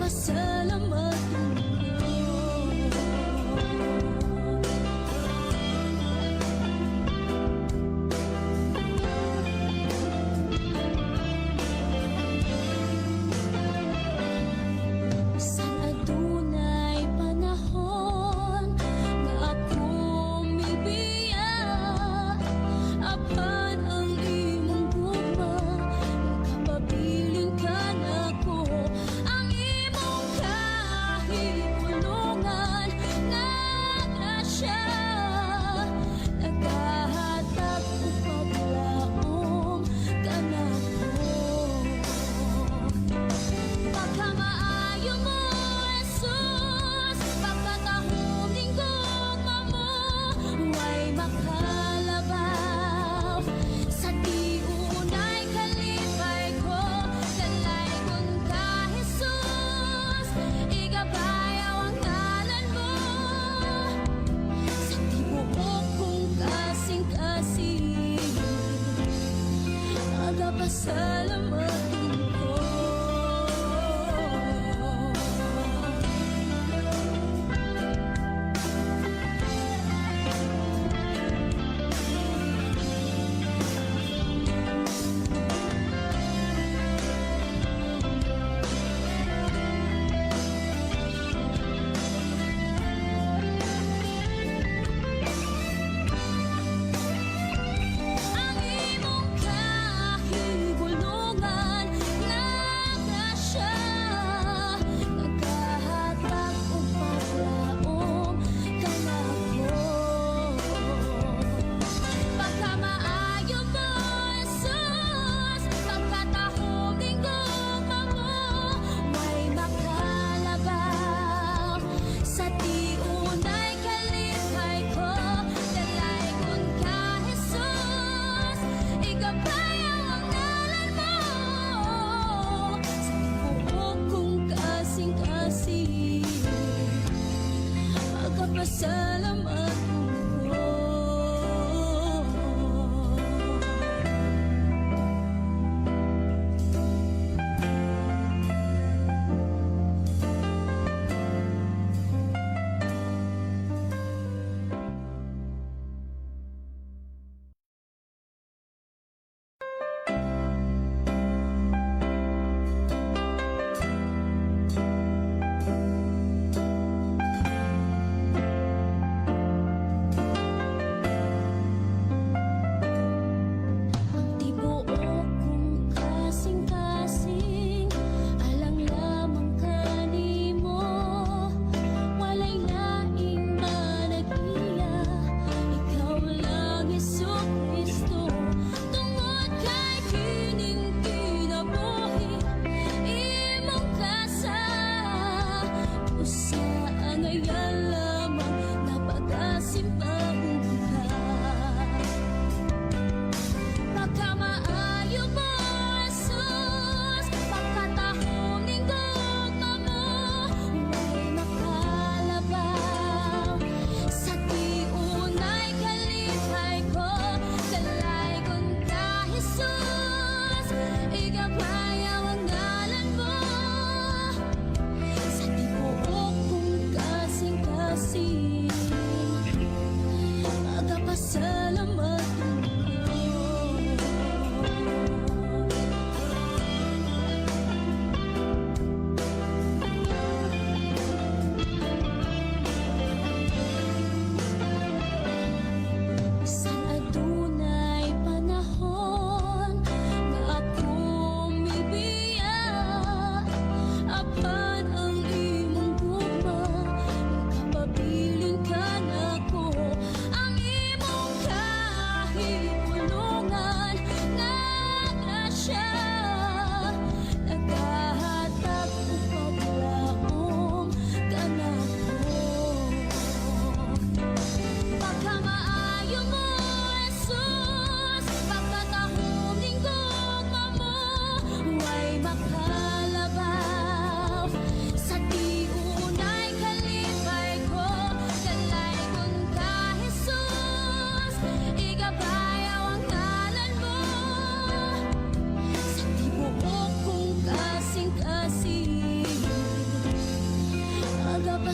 Pasalamat ang imong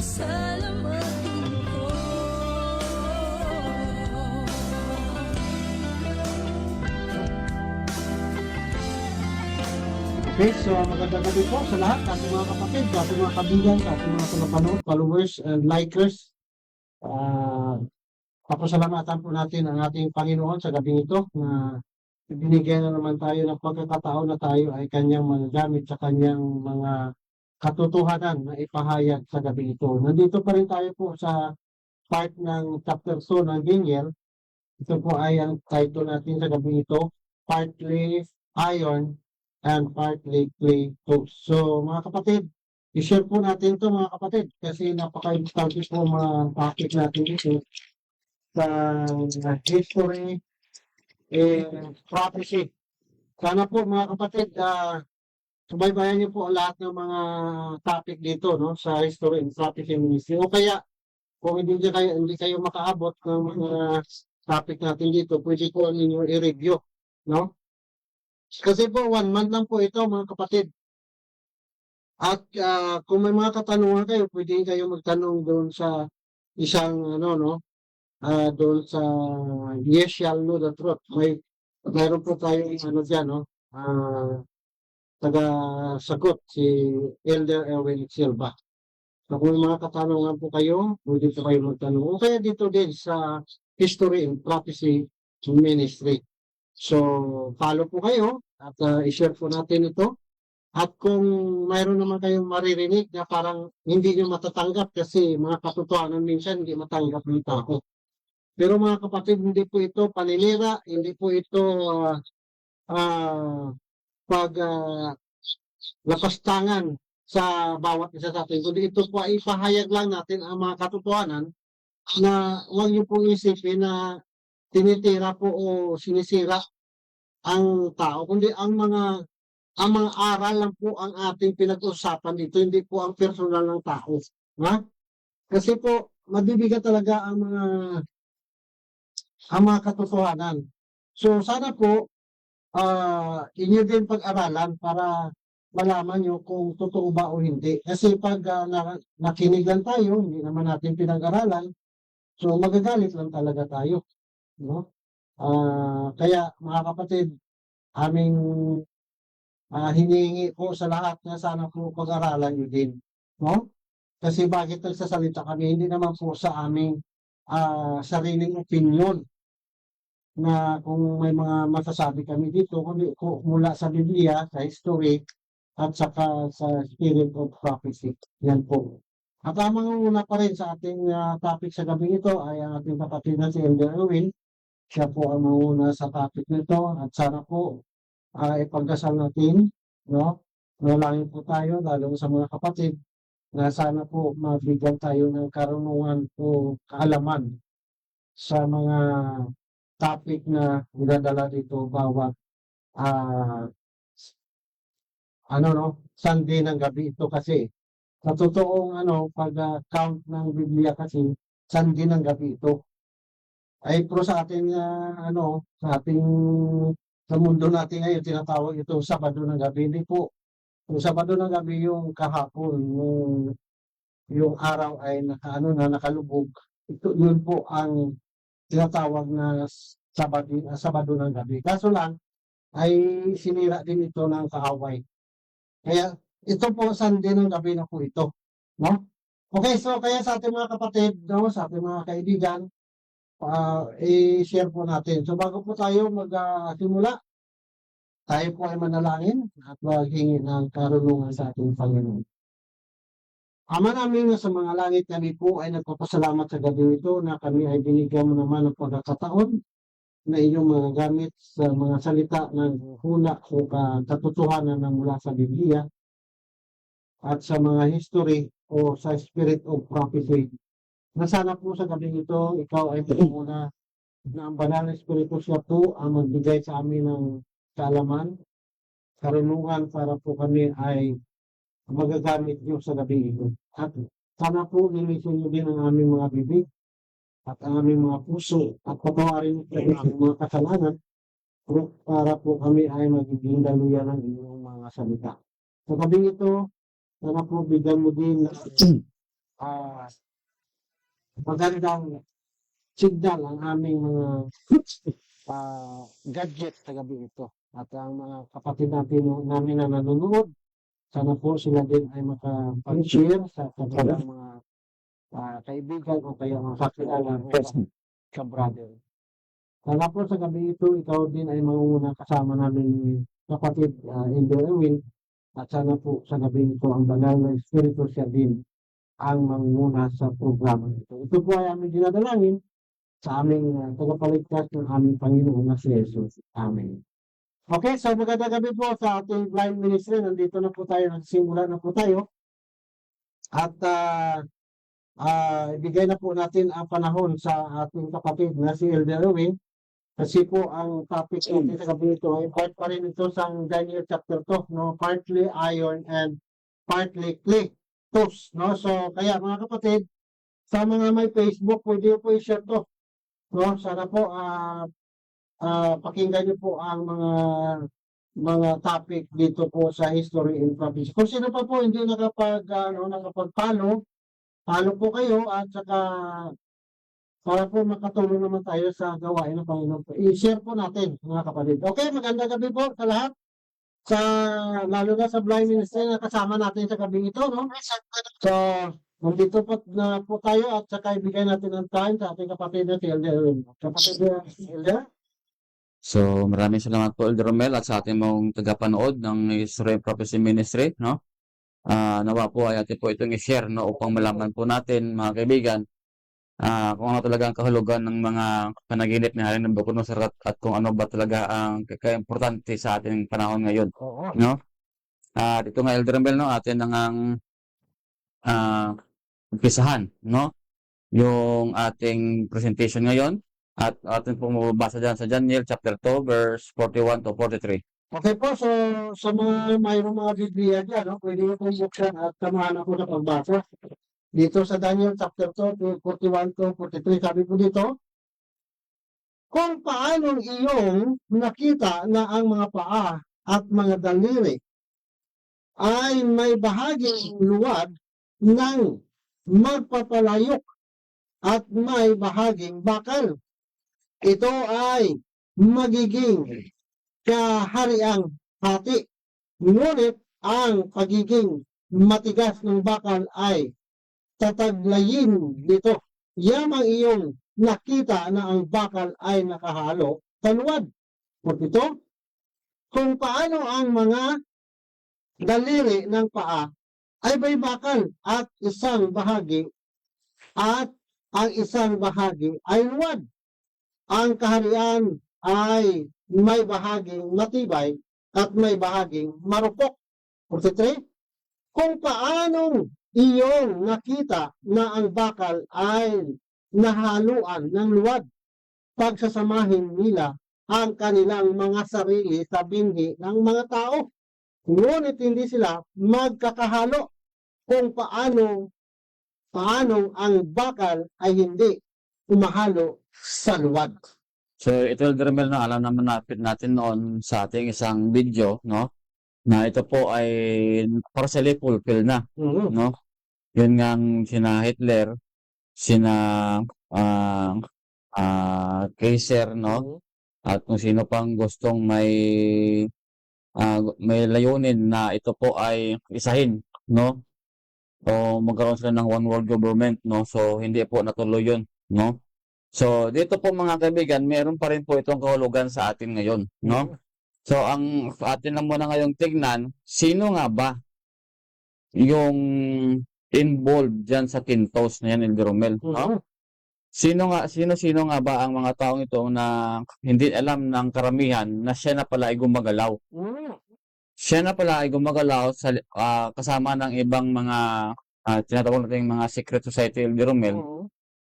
sasalamatin ko. Okay, so magandang gabi po sa lahat, sa ating mga kapatid, sa ating mga kaibigan, sa ating mga tagapanood, followers, and likers. Papasalamatan po natin ang ating Panginoon sa gabi ito na binigyan na naman tayo ng pagkakataon na tayo ay kanyang magagamit sa kanyang mga katotohanan na ipahayag sa gabi ito. Nandito pa rin tayo po sa part ng chapter 2 ng Daniel. Ito po ay ang title natin sa gabi ito, Partly Iron and Partly Clay Toast. So mga kapatid, i-share po natin ito mga kapatid kasi napaka-importante po mga topic natin dito sa history and prophecy. Sana po mga kapatid, subaybayan niyo po lahat ng mga topic dito no sa history and prophecy ministry. O kaya kung hindi kayo makaabot ng mga topic natin dito, pwede po ninyo i-review, no? Kasi po 1 month lang po ito mga kapatid. At kung may mga katanungan kayo, pwede kayo magtanong doon sa isang ano no, doon sa Yes Shall Know the Truth. Mayroon po tayong ano diyan no, taga-sagot si Elder Erwin Silva. So kung may mga katanungan po kayo, pwede po kayo magtanong. O kaya dito din sa History and Prophecy Ministry. So follow po kayo at i-share po natin ito. At kung mayroon naman kayong maririnig na parang hindi nyo matatanggap kasi mga katotohanan minsan hindi matanggap ng tao. Pero mga kapatid, hindi po ito paninira, hindi po ito lapastangan sa bawat isa sa atin. Kundi ito po ay ipahayag lang natin ang mga katotohanan na huwag niyo pong isipin na tinitira po o sinisira ang tao, kundi ang mga aral lang po ang ating pinag-usapan dito, hindi po ang personal ng tao. Ha? Kasi po, mabibigat talaga ang mga katotohanan. So, sana po, inyo din pag-aralan para malaman nyo kung totoo ba o hindi. Kasi pag nakinig lang tayo, hindi naman natin pinag-aralan, so magagalit lang talaga tayo. No? Kaya mga kapatid, aming hinihingi po sa lahat na sana po pag-aralan nyo din. No? Kasi bakit nagsasalita kami, hindi naman po sa aming sariling opinion na kung may mga masasabi kami dito, kundi mula sa Biblia, sa history, at saka sa spirit of prophecy. Yan po. At ang mangunguna pa rin sa ating topic sa gabi ito ay ang ating kapatid na si Elder Erwin. Siya po ang mangunguna sa topic nito at sana po ipagdasal natin, no? Nalangin po tayo, lalo sa mga kapatid, na sana po mabigyan tayo ng karunungan o kaalaman sa mga topic na dinadala dito bawat Sunday ng gabi ito kasi sa totoong pag-count ng Biblia kasi Sunday ng gabi ito. Ay pero sa ating sa mundo natin ngayon tinatawag ito Sabado ng gabi. Hindi po. Yung Sabado ng gabi yung kahapon, yung araw ay nakalubog. Ito yun po ang tinatawag na Sabado ng gabi. Kaso lang ay sinira din ito ng kaaway. Kaya ito po Sunday ng gabi na po ito, no? Okay, so kaya sa ating mga kapatid, no, sa ating mga kaibigan, i-share po natin. So bago po tayo magsimula, tayo po ay manalangin at maghingi ng karunungan sa ating Panginoon. Ama namin na sa mga langit, kami po ay nagpapasalamat sa gabi ito na kami ay binigyan mo naman ng pagkakataon na inyong mga gamit sa mga salita ng hula o katotohanan na mula sa Biblia at sa mga history o sa spirit of prophecy. Na sana po sa gabi ito, ikaw ay muna na ang banal na Espiritu siya po ang magbigay sa amin ng kaalaman, karunungan para po kami ay magagamit niyo sa gabi ito. At sana po nilisin niyo din ang aming mga bibig at ang aming mga puso at patawarin niyo ang mga kasalanan para po kami ay magiging daluyan ng inyong mga salita. Sa gabi ito, sana po bigyan mo din ah, magandang signal ang aming mga gadget sa gabi ito. At ang mga kapatid namin na nanonood, sana po sila din ay makapag-share sa kanilang mga kaibigan o kaya mga kakilala o ka-brother. Sana po sa gabi ito, ikaw din ay mangunguna kasama namin kapatid Indo Ewin. At sana po sa gabi ito ang banal na Espiritu siya din ang mangunguna sa programa ito. Ito po ay aming dinadalangin sa aming tagapagligtas ng aming Panginoon na si Jesus. Amen. Okay, so magandang gabi po sa ating blind ministry. Nandito na po tayo, nagsimula na po tayo. At ibigay na po natin ang panahon sa ating kapatid na si Elder Erwin. Kasi po ang topic natin sa gabi ito ay part pa rin ito sa Daniel chapter 2, no? Partly iron and partly clay. Toast, no? So, kaya mga kapatid, sa mga may Facebook, pwede po i-share to. No? Sana po, pakinggan niyo po ang mga topic dito po sa History and Prophecy. Kung sino pa po hindi nakapag-follow, follow po kayo at saka para po makatulong naman tayo sa gawain ng Panginoon. I-share po natin, mga kapatid. Okay, magandang gabi po sa lahat. Lalo na sa blind ministry na kasama natin sa gabi ito, no? So, nandito po na po tayo at saka ibigay natin ang time sa ating kapatid na si Elder. Kapatid Elder? So, maraming salamat po, Elder Romel, at sa ating mong tagapanood ng History and Prophecy Ministry, no? Nawa po ay atin po itong i-share, no, upang malaman po natin, mga kaibigan, kung ano talaga ang kahulugan ng mga panaginip ni Haring Nabucodonosor at kung ano ba talaga ang importante sa ating panahon ngayon, Oo. no? Dito nga, Elder Romel, no, atin ang umpisahan, no, yung ating presentation ngayon. At atin pong mababasa dyan sa Daniel chapter 2 verse 41 to 43. Okay po, so sa mga mayroong mga Biblia dyan, no, pwede nyo pong buksan at samahan ako sa pagbasa. Dito sa Daniel chapter 2, 41 to 43, sabi po dito, kung paanong iyong nakita na ang mga paa at mga daliri ay may bahaging luwad ng magpapalayok at may bahaging bakal. Ito ay magiging kahariang hati. Ngunit ang pagiging matigas ng bakal ay tataglayin dito. Yamang iyong nakita na ang bakal ay nakahalo sa luwad. Ito, kung paano ang mga daliri ng paa ay may bakal at ang isang bahagi ay luwad. Ang kaharian ay may bahaging matibay at may bahaging marupok. 43. Kung paanong iyong nakita na ang bakal ay nahaluan ng luwad, pagsasamahin nila ang kanilang mga sarili sa binhi ng mga tao. Ngunit hindi sila magkakahalo. Kung paanong ang bakal ay hindi umahalo sa luwad. So, ito, Elder Romel, no, alam naman natin noon sa ating isang video, no, na ito po ay partially fulfill na, no? Yun nga sina Hitler, sina Kaiser, no? At kung sino pang gustong may layunin na ito po ay isahin, no? O magkaroon sila ng one world government, no? So, hindi po natuloy yun, no? So, dito po mga kaibigan, meron pa rin po itong kahulugan sa atin ngayon, no? So, ang atin lang muna ngayong tignan, sino nga ba yung involved dyan sa Quintos na yan, Elder Romel, no? Sino nga ba ang mga taong ito na hindi alam ng karamihan na siya na pala ay gumagalaw? Siya na pala ay gumagalaw sa kasama ng ibang mga tinatawag natin mga secret society, Elder Romel,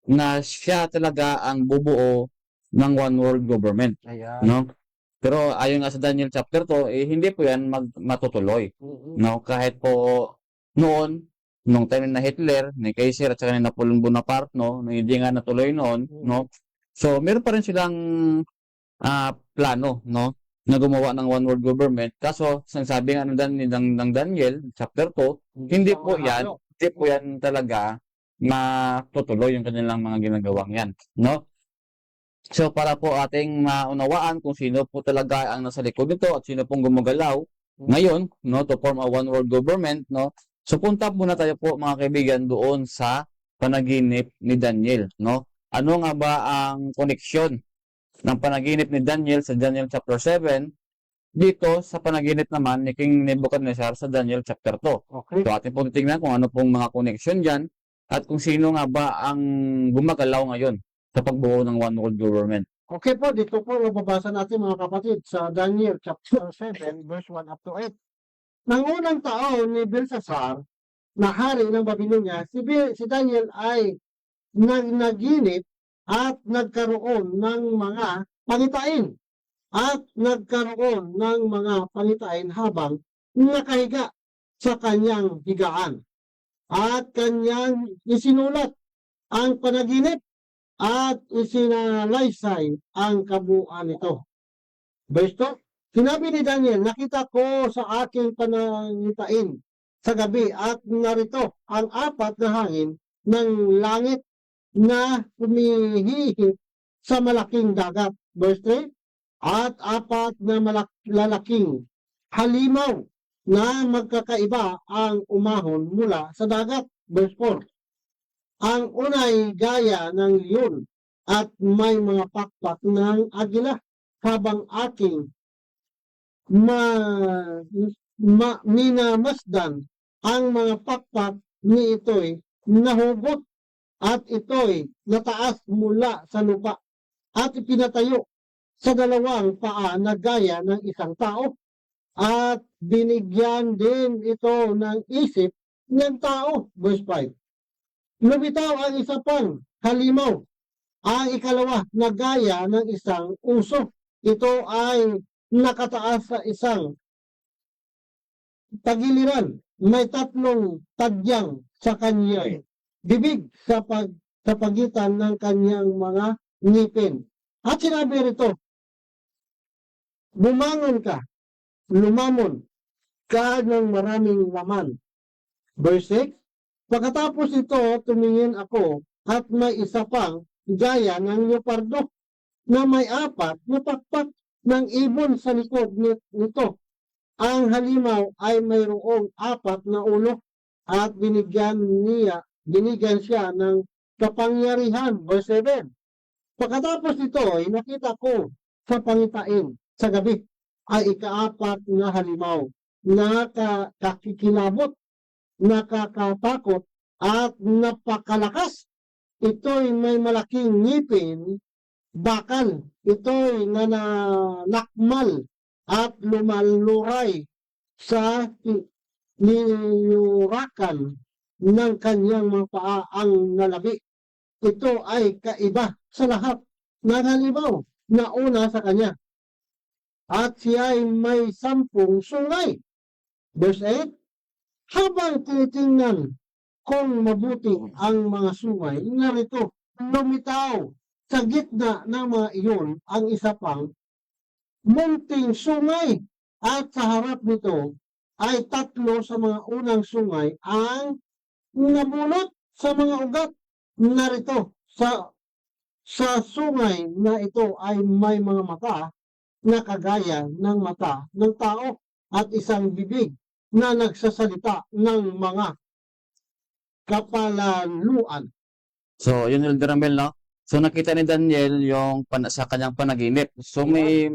na siya talaga ang bubuo ng one world government. Ayan. No? Pero ayon nga sa Daniel chapter 2, hindi po yan matutuloy. No? Kahit po noon, nung time na Hitler, ni Kaiser at saka ni Napoleon Bonaparte, no, hindi nga natuloy noon, no? So, meron pa rin silang plano, no, na gumawa ng one world government. Kaso, sabi nga ng Daniel chapter 2, hindi po yan talaga matutuloy yung kanilang mga ginagawang yan, no? So, para po ating maunawaan kung sino po talaga ang nasa likod nito at sino pong gumagalaw ngayon, no, to form a one world government, no? So, punta muna tayo po mga kaibigan doon sa panaginip ni Daniel, no? Ano nga ba ang koneksyon ng panaginip ni Daniel sa Daniel chapter 7 dito sa panaginip naman ni King Nebuchadnezzar sa Daniel chapter 2? Okay. So, atin po titingnan kung ano pong mga koneksyon dyan at kung sino nga ba ang gumagalaw ngayon sa pagbuo ng one world government. Okay po, dito po mababasa natin mga kapatid sa Daniel chapter 7 verse 1 up to 8. Nang unang taon ni Belshazzar na hari ng Babylonia, si Daniel ay naginip at nagkaroon ng mga pangitain. At nagkaroon ng mga pangitain habang nakahiga sa kanyang higaan. At kanyang isinulat ang panaginip at isinalaysay ang kabuuan nito. Verse 2, sinabi ni Daniel, nakita ko sa aking panangitain sa gabi at narito ang apat na hangin ng langit na humihihip sa malaking dagat. Verse 3, at apat na lalaking halimaw na magkakaiba ang umahon mula sa dagat. Verse 4, ang unay gaya ng leon at may mga pakpak ng agila habang aking minamasdan ang mga pakpak ni ito'y nahugot at ito'y nataas mula sa lupa at ipinatayo sa dalawang paa na gaya ng isang tao at binigyan din ito ng isip ng tao. Verse 5, lumitaw ang isa pang halimaw, ang ikalawa na gaya ng isang uso. Ito ay nakataas sa isang tagiliran. May tatlong tadyang sa kanyang bibig sa pagitan ng kanyang mga ngipin. At sinabi rito, bumangon ka, lumamon ka ng maraming laman. Verse 6, pagkatapos ito, tumingin ako at may isa pang gaya ng leopardo na may apat na pakpak ng ibon sa likod nito. Ang halimaw ay mayroong apat na ulo at binigyan siya ng kapangyarihan. Verse 7, pagkatapos ito, nakita ko sa pangitain sa gabi ay ikaapat na halimaw na kakikilabot, nakakatakot at napakalakas. Ito'y may malaking ngipin, bakal. Ito'y nananakmal at lumaluray sa niyurakan ng kanyang mga paa ang nalabi. Ito ay kaiba sa lahat ng halimaw na una sa kanya. At siya ay may 10 sungay. Verse 8, habang tinitingnan kung mabuti ang mga sungay, narito, lumitaw sa gitna ng mga iyon ang isa pang munting sungay at sa harap nito ay 3 sa mga unang sungay ang nabulot sa mga ugat. Narito, sa sungay na ito ay may mga mata na kagaya ng mata ng tao at isang bibig na nagsasalita ng mga kapalaluan. So, yun yung Ramel, no? So, nakita ni Daniel yung sa kanyang panaginip. So, may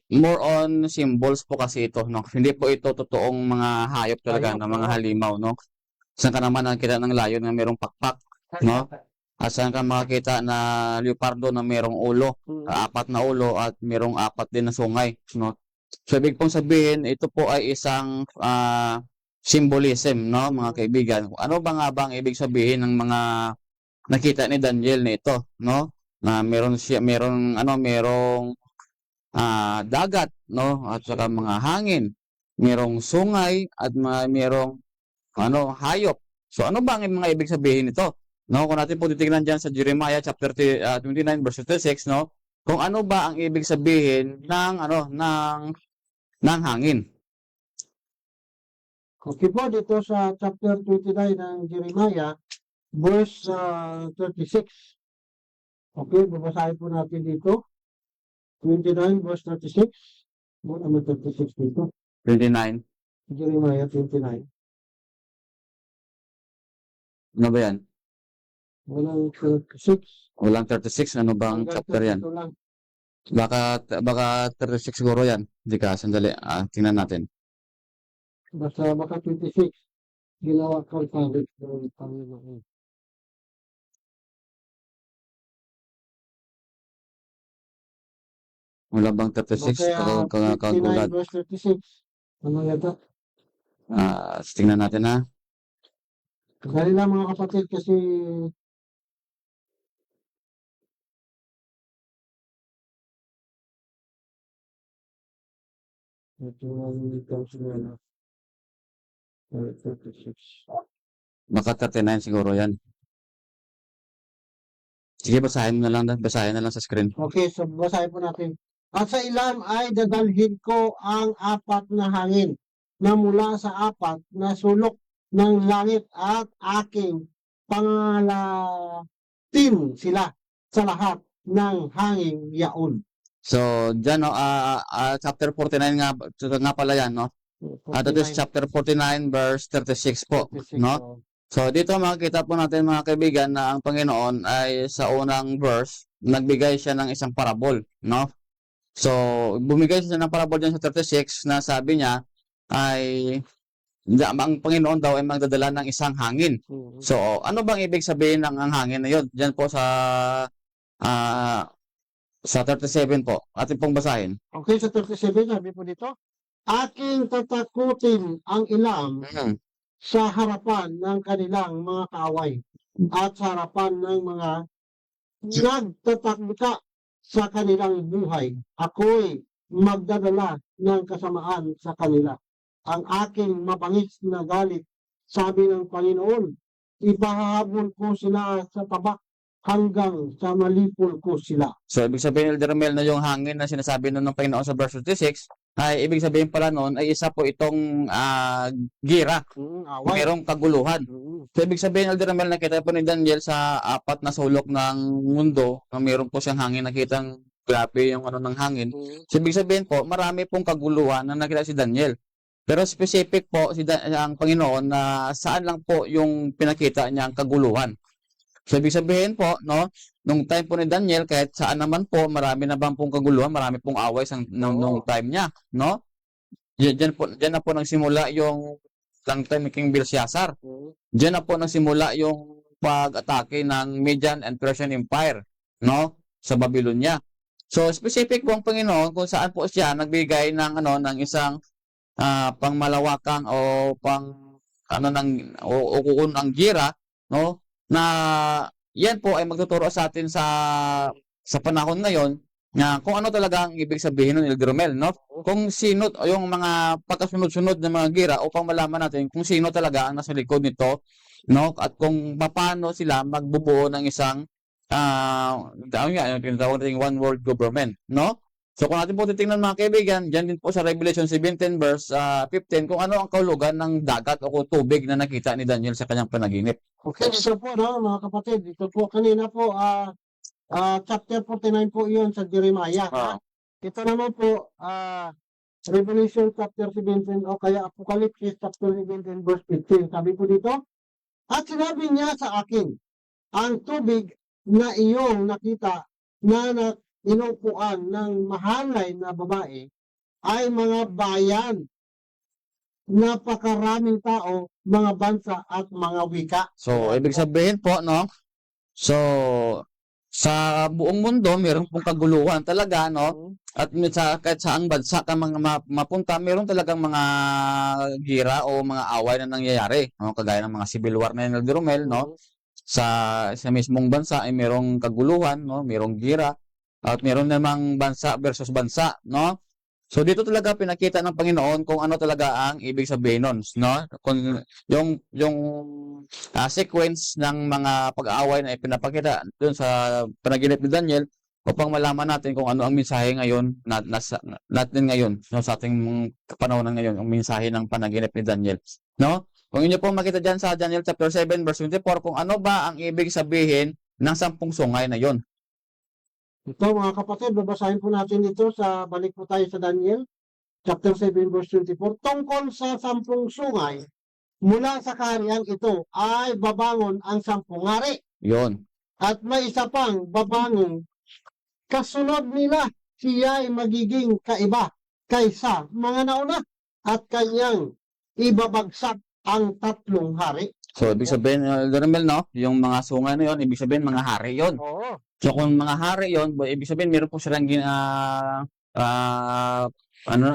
more on symbols po kasi ito, no? Hindi po ito totoong mga hayop talaga, na mga halimaw, no? Saan ka naman nakita ng layon na mayroong pakpak, no? At saan ka makakita na leopardo na mayroong ulo, apat na ulo at mayroong apat din na sungay, no? So, ibig pong sabihin, ito po ay isang symbolism, no, mga kaibigan. Ano ba nga ba ang ibig sabihin ng mga nakita ni Daniel nito, no? Na merong dagat, no? At saka mga hangin, merong sungay at merong hayop. So ano ba ang mga ibig sabihin nito? No, kung natin po titingnan diyan sa Jeremiah chapter 29 verse 36, no? Kung ano ba ang ibig sabihin ng ng hangin. Okay po, dito sa chapter 29 ng Jeremiah, verse 36. Okay, babasahin po natin dito. 29 verse 36. Wala naman 36 dito. 29. Jeremiah 29. Ano ba yan? Walang 36. Walang 36. Ano bang Hanggang chapter yan? 32 lang. Baka 36 siguro yan. Hindi ka, sandali. Tingnan natin. Baka 26. Ginawa kang pangit ng Panginoon. Wala bang 36? Kaya 59 Kagulat. verse 36. Ano yata? Tingnan natin ha. Dali lang mga kapatid kasi ito ang comes na 36. Baka 39 siguro yan. Sige, basahin mo na lang. Basahin na lang sa screen. Okay, so basahin po natin. At sa ilam ay dadalhin ko ang apat na hangin na mula sa apat na sulok ng langit at aking pangalatin sila sa lahat ng hangin yaon. So, dyan, no, chapter 49 nga pala yan, no? That is 49, chapter 49 verse 36 po, 36, no? oh. So, dito makikita po natin mga kaibigan na ang Panginoon ay sa unang verse, nagbigay siya ng isang parabol, no? So, bumigay siya ng parabol dyan sa 36 na sabi niya ay ang Panginoon daw ay magdadala ng isang hangin. Mhm. So, ano bang ibig sabihin ng ang hangin na yun? Dyan po sa 37 po. Atin pong basahin. Okay, sa 37 sabi po dito, aking tatakutin ang ilam sa harapan ng kanilang mga kaaway at sa harapan ng mga nagtatakbuka sa kanilang buhay. Ako'y magdadala ng kasamaan sa kanila. Ang aking mabangis na galit, sabi ng Panginoon, ipahahabol ko sila sa tabak hanggang sa malipol ko sila. So, ibig sabihin, Elder Mel, na yung hangin na sinasabi nun ng Panginoon sa verse 36, ay ibig sabihin pala nun ay isa po itong gira. Away. Merong kaguluhan. So, ibig sabihin, Elder Mel, nakita po ni Daniel sa apat na sulok ng mundo na meron po siyang hangin, nakitang grabe yung ano ng hangin. So, ibig sabihin po, marami pong kaguluhan na nakita si Daniel. Pero specific po ang Panginoon na saan lang po yung pinakita niya ang kaguluhan. So, ibig sabihin po, no, nung time po ni Daniel, kahit saan naman po, marami na bang pong kaguluhan, marami pong away nung time niya, no? Diyan na po nagsimula yung time ni King Belshazzar. Diyan na po nagsimula yung pag-atake ng Median and Persian Empire, no? Sa Babylonia. So, specific po ang Panginoon kung saan po siya nagbigay ng isang pangmalawakang o kung ang gira, no? Na yan po ay magtuturo sa atin sa panahon ngayon na kung ano talaga ang ibig sabihin ng Elder Romel, no? Kung sino yung mga pagkasunod-sunod ng mga gira upang malaman natin kung sino talaga ang nasa likod nito, no? At kung paano sila magbubuo ng isang yung tinatawag nating one world government, no? So kung natin po titingnan mga kaibigan, dyan din po sa Revelation 17 verse 15 kung ano ang kahulugan ng dagat o tubig na nakita ni Daniel sa kanyang panaginip. Okay, dito po, no, mga kapatid, dito po, kanina po, chapter 49 po yun sa Jeremiah. Ito naman po, Revelation chapter 17 o kaya Apocalypse chapter 17 verse 15. Sabi po dito, at sinabi niya sa akin, ang tubig na iyong nakita na inupuan ng mahalay na babae ay mga bayan, napakaraming tao, mga bansa at mga wika. So, ibig sabihin po, no? So, sa buong mundo, meron pong kaguluhan talaga, no? At kahit saang bansa ka mapunta, meron talagang mga gira o mga away na nangyayari, no? Kagaya ng mga civil war na yun, Elder Romel, no? Sa mismong bansa ay merong kaguluhan, no? Merong gira at meron namang bansa versus bansa, no? So dito talaga pinakita ng Panginoon kung ano talaga ang ibig sabihin nun, no? Kung yung sequence ng mga pag-aaway na ipinapakita doon sa panaginip ni Daniel upang malaman natin kung ano ang mensahe ngayon natin ngayon, no, sa ating panahon ngayon, ang mensahe ng panaginip ni Daniel, no? Kung inyo po makita dyan sa Daniel chapter 7 verse 24, kung ano ba ang ibig sabihin ng 10 sungay na yon. Ito mga kapatid, babasahin po natin ito balik po tayo sa Daniel, chapter 7 verse 24. Tungkol sa 10 sungay, mula sa kaharian ito ay babangon ang 10 hari. Yon. At may isa pang babangon kasunod nila, siya ay magiging kaiba kaysa mga nauna at kanyang ibabagsak ang 3 hari. So, ibig sabihin, Dermel, no? Yung mga sungay na yon, ibig sabihin, mga hari yon. Oo. So, kung mga hari yon, ibig sabihin, meron po silang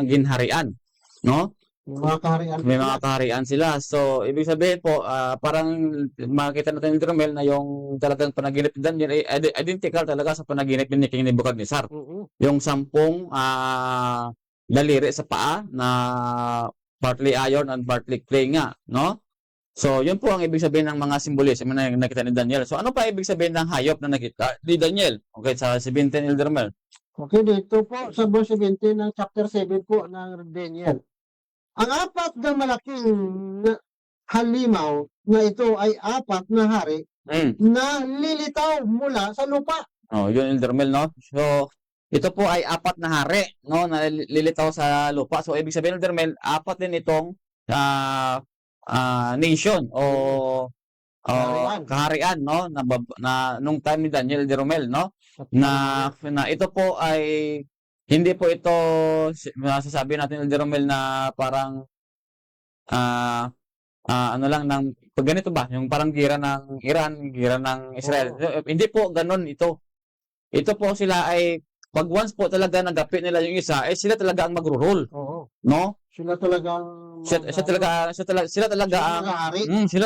ginharian, no? Mga kaharian. May mga kaharian sila. So, ibig sabihin po, parang makita natin ni Dermel na yung talagang panaginip ni Daniel ay identical talaga sa panaginip ni King Nebuchadnezzar. Yung 10 daliri sa paa na partly iron and partly clay nga, no? So, yun po ang ibig sabihin ng mga symbolism na nakita ni Daniel. So, ano pa ibig sabihin ng hayop na nakita ni Daniel? Okay, sa 17, Eldermel. Okay, dito po sa verse 17 ng chapter 7 po ng Daniel. Ang 4 na malaking halimaw na ito ay 4 na hari na lilitaw mula sa lupa. Oh, yun, Eldermel, no? So, ito po ay 4 na hari, no, na lilitaw sa lupa. So, ibig sabihin, Eldermel, 4 din itong nation o kaharian, no, na nung time ni Daniel de Romel, no, na ito po ay hindi po ito masasabi natin de Romel na parang ano lang ng pag ganito ba, yung parang gira ng Iran, gira ng Israel. Hindi po ganun ito. Ito po sila ay pag once po talaga nagapi nila yung isa, sila talaga ang magro-rule. No? Sila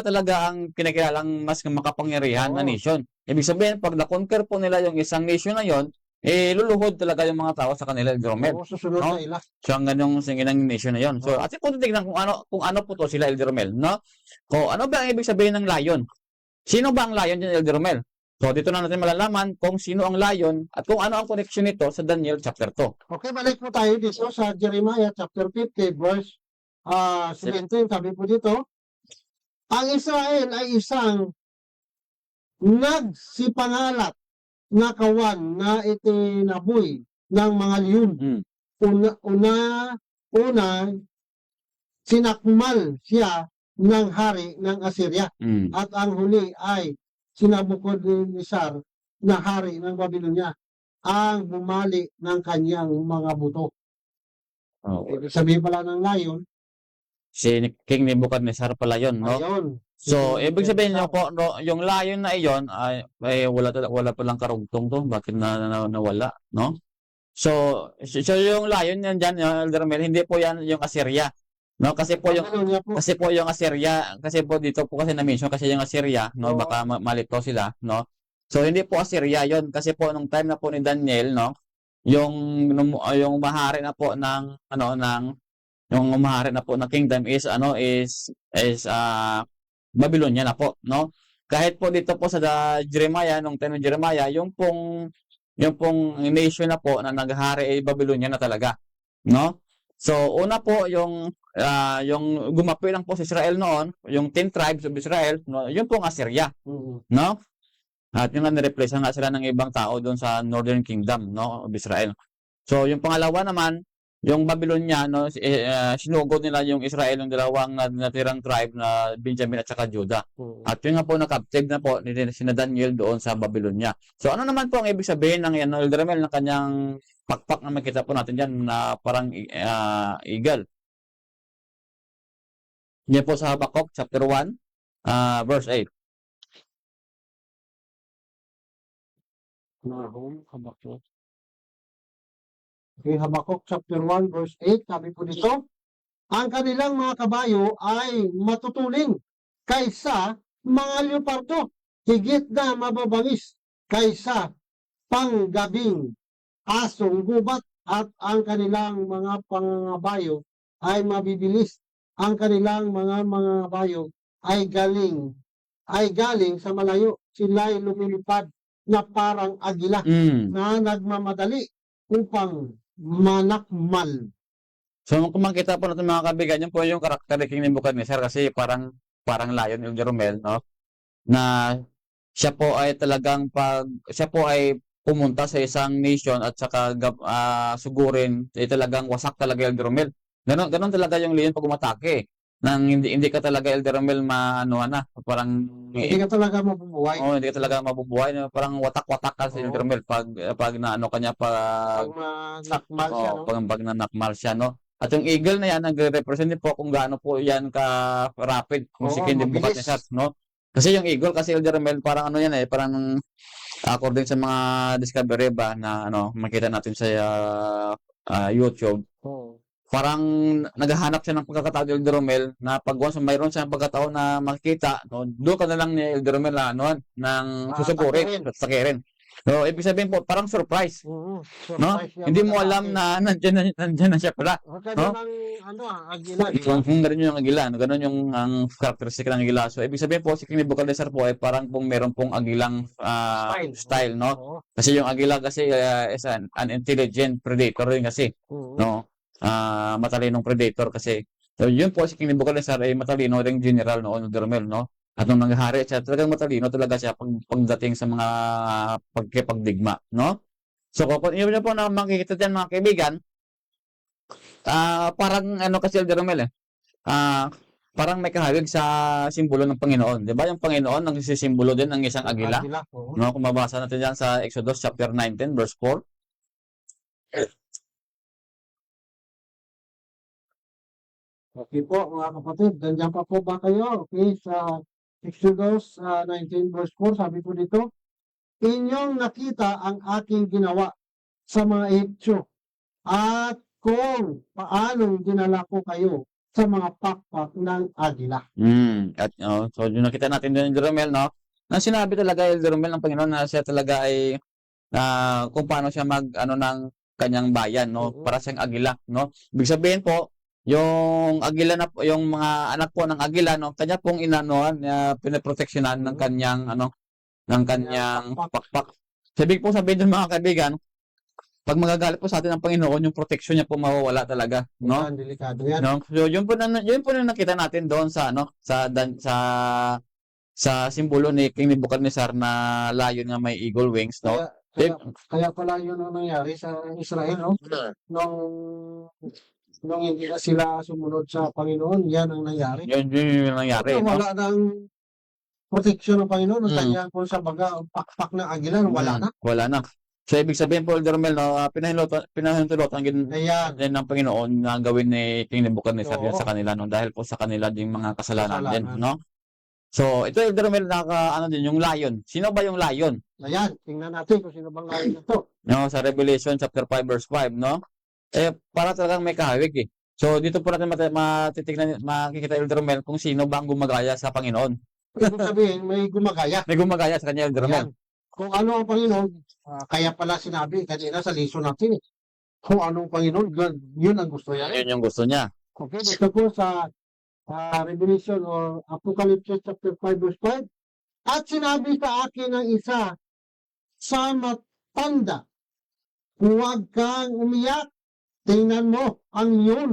talaga ang kinikilalang mas makapangyarihan na nation. Ibig sabihin, pag na-conquer po nila yung isang nation na yon, luluhod talaga yung mga tao sa kanila, Eldermel. Susunod no? sa ila. So, hanggang yung singinang nation na yon. So, atin po tignan kung ano po to sila, Eldermel, no? Kung ano ba ang ibig sabihin ng lion? Sino ba ang lion dyan, Eldermel? So, dito na natin malalaman kung sino ang lion at kung ano ang connection nito sa Daniel chapter 2. Okay, balik po tayo dito sa Jeremiah chapter 50 verse 17. Sabi po dito, ang Israel ay isang nagsipangalat na kawan na itinaboy ng mga leon. Una, sinakmal siya ng hari ng Assyria. At ang huli ay Sinabucodonosor na hari ng Babylonia ang bumali ng kanyang mga buto. Ibig sabihin pala ng lion, si King Nebuchadnezzar pala yun, no? Ayun. So, ibig sabihin nyo po, no, yung lion na iyon ay wala palang karugtong to. Bakit nawala, no? So yung lion yan dyan, yung Eldermel, hindi po yan yung Assyria. No, kasi po yung Assyria, kasi po dito po kasi na-mention kasi yung Assyria, no, baka malito sila, no. So hindi po Assyria 'yon kasi po nung time na po ni Daniel, no, yung mahari na po ng yung mahari na po na kingdom is Babylonia na po, no. Kahit po dito po sa Jeremiah, nung time ni Jeremiah, yung pong nation na po na naghari ay Babylonia na talaga, no. So una po yung gumapi lang po sa Israel noon, yung 10 tribes of Israel, no, yun pong Assyria, no? At yung na-replace nga sila ng ibang tao doon sa Northern Kingdom, no, of Israel. So yung pangalawa naman, yung Babylonia, no, sinugod nila yung Israel, yung dalawang natirang tribe na Benjamin at saka Judah. At yun nga po na-captive na po ni Daniel doon sa Babylonia. So ano naman po ang ibig sabihin ng Eldermel ng kanyang pakpak na makita po natin dyan na parang eagle? Yan po sa Habakkuk chapter 1 verse 8. Habakkuk. Okay, Habakkuk chapter 1 verse 8, sabi po dito, ang kanilang mga kabayo ay matutuling kaysa mga leopardo, higit na mababangis kaysa panggabing asong gubat, at ang kanilang mga pangabayo ay mabibilis. Ang kanilang mga kabayo ay galing sa malayo. Sila'y lumilipad na parang agila na nagmamadali upang manakmal. So, kung makita po natin mga kaibigan, yun po yung karakter ni King Nebuchadnezzar kasi parang lion yung Jeromel, no? Na siya po ay siya po ay pumunta sa isang nation at saka sugurin, talagang wasak talaga yung Jeromel. Ganon talaga yung leon pag umatake. Nang hindi ka talaga El Jeromel parang Hindi ka talaga mabubuhay. hindi ka talaga mabubuhay, no? Parang watak-watak ka sa El Oo. Jeromel pag naano kanya Pag nakmal siya, no? pag nanakmal siya, no? At yung eagle na yan, nagre-represent din po kung gaano po yan ka-rapid kung si Oo, King mabilis. Nebuchadnezzar, no? Kasi yung eagle, kasi El Jeromel, parang ano yan parang according sa mga discovery ba na makita natin sa YouTube, Oo. parang naghahanap siya ng pagkakataon ni El Jeromel na pag once mayroon siyang pagkataon na makikita, no, doon ka na lang ni El Jeromel nang susugurin, sakirin. So, ibig sabihin po, parang surprise. Oo. No? Surprise siya Hindi mo pagkatake. alam na nandiyan na siya pala. Kaya no? ng agila. Kung ganun yung agila, ganun yung ang characteristic ng agila. So, ibig sabihin po, si King Nebuchadnezzar po ay parang meron pong agilang style, no? Oo. Kasi yung agila kasi is an intelligent predator rin kasi, Oo. no? Matalinong predator kasi. So, yun po si King Nebuchadnezzar ay matalino ring general noon, Jeromel, no? At nung nangyari siya, talagang matalino talaga siya pagdating sa mga pagkipagdigma, no? So, kung yun po na makikita dyan mga kaibigan, parang kasi El Jeromel parang may kahawig sa simbolo ng Panginoon. Di ba yung Panginoon nagsisimbolo din ng isang agila? Agila. Oo. No, kung mabasa natin yan sa Exodus chapter 19 verse 4. Okay po, mga kapatid. Nandiyan pa po ba kayo? Okay, sa Exodus 19 verse 4, sabi po dito, inyong nakita ang aking ginawa sa mga Ehipsyo at kung paanong dinala ko kayo sa mga pakpak ng agila. At so yung nakita natin doon yung Jeromel, no? Na sinabi talaga El Jeromel ng Panginoon na siya talaga ay kung paano siya ng kanyang bayan, no? Oo. Para siyang agila, no? Ibig sabihin po, yung agila na yung mga anak po ng agila, no, kanya pong pinoproteksyonan ng kanyang ng kanyang pakpak. Ibig po sabihin doon mga kaibigan, pag magagalit po sa atin ang Panginoon, yung protection niya po mawawala talaga, no? Yan, delikado yan. No? So yun po na nakita natin doon sa sa simbolo ni King Nebuchadnezzar na layon nga may eagle wings, no? Kaya pala yun ang nangyari sa Israel, no? Nung hindi na sila sumunod sa Panginoon, yan ang nangyari. Yun yung nangyari, Kasi no? wala ng proteksyon ng Panginoon, ang Mm. kanya kung sa baga, pakpak ng agila, wala na. Wala na. So ibig sabihin po, El Jeromel, no, pinahintulot ang Ayan. din ng Panginoon na gawin ni King Nebuchadnezzar yan Oo. sa kanila, no? Dahil po sa kanila din mga kasalanan din, Kasalanan. no? So ito El Jeromel, din yung lion. Sino ba yung lion? Ayan, tingnan natin kung sino bang layo na to. No, sa Revelation chapter 5 verse 5, no? Para talagang may kahawig eh. So dito po natin makikita El Jeromel kung sino ba ang gumagaya sa Panginoon. Ibig sabihin, may gumagaya. May gumagaya sa kanya El Jeromel. Ayan. Kung ano ang Panginoon, kaya pala sinabi kanina sa lesson natin eh. Kung anong Panginoon, yun ang gusto niya. Yun yung gusto niya. Okay, dito po sa Revelation or Apocalypse chapter 5 verse 5, at sinabi sa akin ng isa sa matanda, huwag kang umiyak, tingnan mo ang yun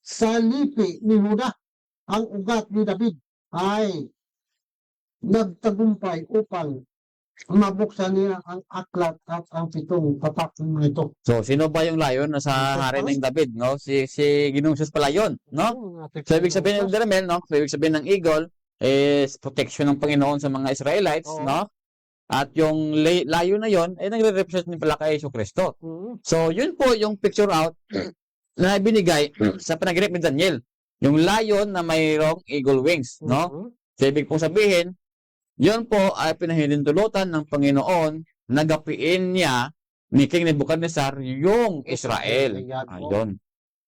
sa lipi ni Huda, ang ugat ni David ay nagtagumpay upang mabuksan niya ang aklat at ang 7 tatak nito. So sino ba yung lion na sa hari ng David, no? Si Ginoong Jesus pala yun, no? So ibig sabihin ng Jeromel, no? So ibig sabihin ng eagle is protection ng Panginoon sa mga Israelites, Oo. no? At yung layo na yon ay nagre-represent din pala kay Jesucristo. So yun po yung picture out na binigay sa panaginip ni Daniel. Yung lion na mayroong eagle wings, no? So ibig pong sabihin, yun po ay pinahintulutan ng Panginoon na gapiin niya ni King Nebuchadnezzar yung Israel. Ayun,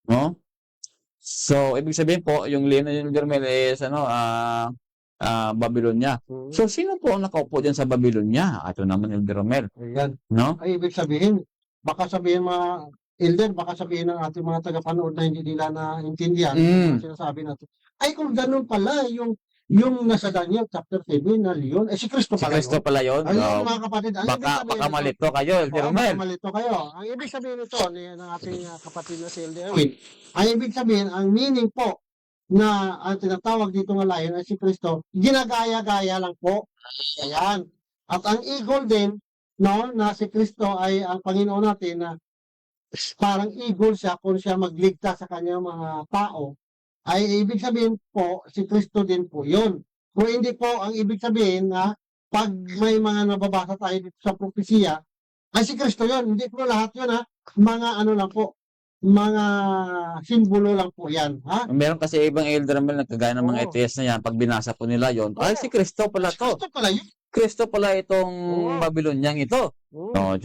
no? So ibig sabihin po, yung lion na yung Jeromel is Babylonia. So sino po ang nakaupo diyan sa Babylonia? Ito naman yung Jeromel, Ayan. no? Ay, ibig sabihin, baka sabihin mga elder, baka sabihin ng ating mga tagapanood na hindi nila naintindihan yung sinasabi natin. Ay, kung ganun pala, yung yung nasa Daniel chapter 7 na leon, si Kristo Si pala Kristo yun. pala yun. Ayun mga kapatid, ang ibig Baka sabihin nito, malito kayo, Elder baka Romel. malito kayo. Ang ibig sabihin nito ng ating kapatid na si Elder Erwin, ang ibig sabihin, ang meaning po na ang tinatawag dito nga lion ay si Kristo, ginagaya-gaya lang po. Ayan. At ang eagle din, no, na si Kristo ay ang Panginoon natin na parang eagle siya kung siya magligtas sa kanyang mga tao, ay ibig sabihin po, si Kristo din po yun. Kung hindi po, ang ibig sabihin na pag may mga nababasa tayo dito sa propesya, ay si Kristo yun. Hindi po lahat yun ha. Mga ano lang po, mga simbolo lang po yan. Ha? Meron kasi ibang Elder Romel na kagaya ng mga Oo. atheist na yan, pag binasa po nila yon, ay Oo. si Kristo pala Si to. Kristo pala yun. Kristo pala itong Oo. Babylonian ito. Oo.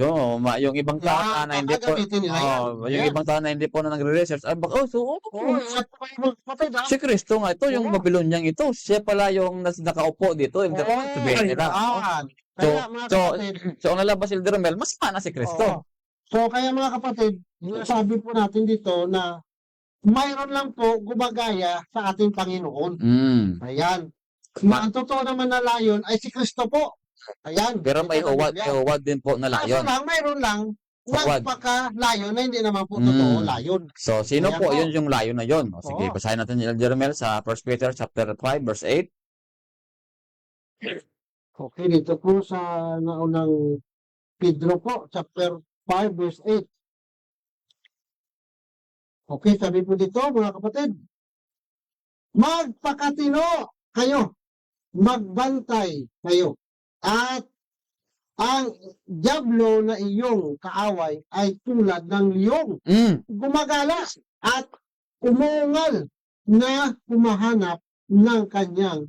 Yung ibang tao Kaya na hindi po, gagamitin nila yan. yung Yan. ibang tao na hindi po na nagre-research, Oo, ingat po kayo mga kapatid ha. si Kristo nga ito, yung Oo. Babylonian ito. Siya pala yung nakaupo dito, Elder Romel, sabihin nila. Ayan. Kaya mga kapatid, So, ang lalabas Elder Romel, mas mana si Kristo. oo. So, kaya mga kapatid, sabi po natin dito na mayroon lang po gumagaya sa ating Panginoon. Mm. Ayan. Na ang totoo naman na layon ay si Kristo po. Ayan. Pero may Ito sa huwad, Biblia. din po na Kaso layon. lang, mayroon lang Huwad. nagpaka-layon na hindi naman po totoo Mm. layon. So, sino Ayan po? po. Yun yung layon na yun. O, sige, Oo. basahin natin yung Elder Romel sa 1 Peter chapter 5, verse 8. Okay, dito po sa naunang Pedro po, chapter 5, verse 8. Okay, sabi po dito, mga kapatid, magpakatino kayo, magbantay kayo, at ang diablo na iyong kaaway ay tulad ng liyong Mm. gumagala at umungal na humahanap ng kanyang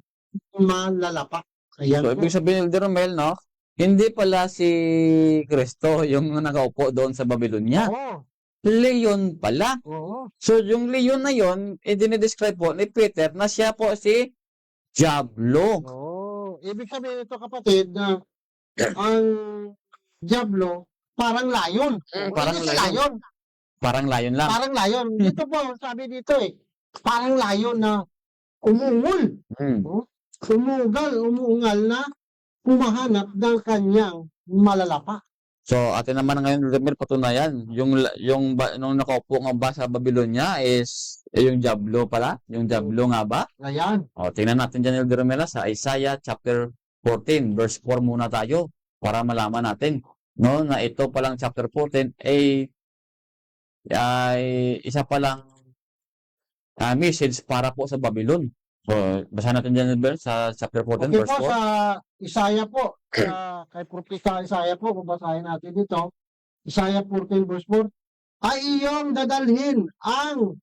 malalapak. Ayan So, po. ibig sabihin, Elder Romel, no? Hindi pala si Kristo yung nakaupo doon sa Babylonia. Oo, Leon pala. oo. So, yung Leon na yun, dinidescribe po ni Peter na siya po si Diablo. Oo. Ibig sabihin ito kapatid na ang diablo parang layon. Parang Hindi si layon. layon. Parang layon lang. Parang layon. Dito po, sabi dito parang layon na umungol. Mm. Umuungal na humahanap ng kanyang malalapa. So, atin naman ngayon, Romel, patunayan. Nung nakaupo nga ba sa Babylonia is yung Diablo pala? Yung Diablo nga ba? Ayan. O, tingnan natin dyan, Elder Romel, sa Isaiah chapter 14, verse 4 muna tayo para malaman natin, no, na ito palang chapter 14 ay isa palang message para po sa Babylon. So, basahin natin dyan, Elder, sa chapter 14, Okay verse po, 4. sa Isaiah po, kay Propeta Isaiah po, babasahin natin dito, Isaiah 14 verse 4, ay iyong dadalhin ang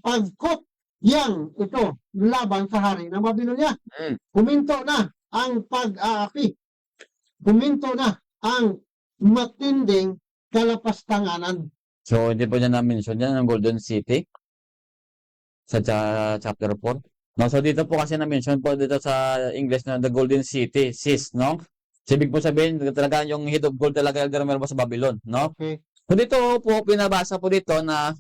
pagkot yang ito laban sa hari ng Babylonia. Mm. Huminto na ang pag-aapi. Huminto na ang matinding kalapastanganan. So, hindi po dyan na-mention dyan ang Golden City sa chapter 4. No, so dito po kasi na-mention po dito sa English na the Golden City, sis, no? So, ibig po sabihin, talaga yung head of gold talaga Elder Romel sa Babylon, no? Okay. So, dito po, pinabasa po dito na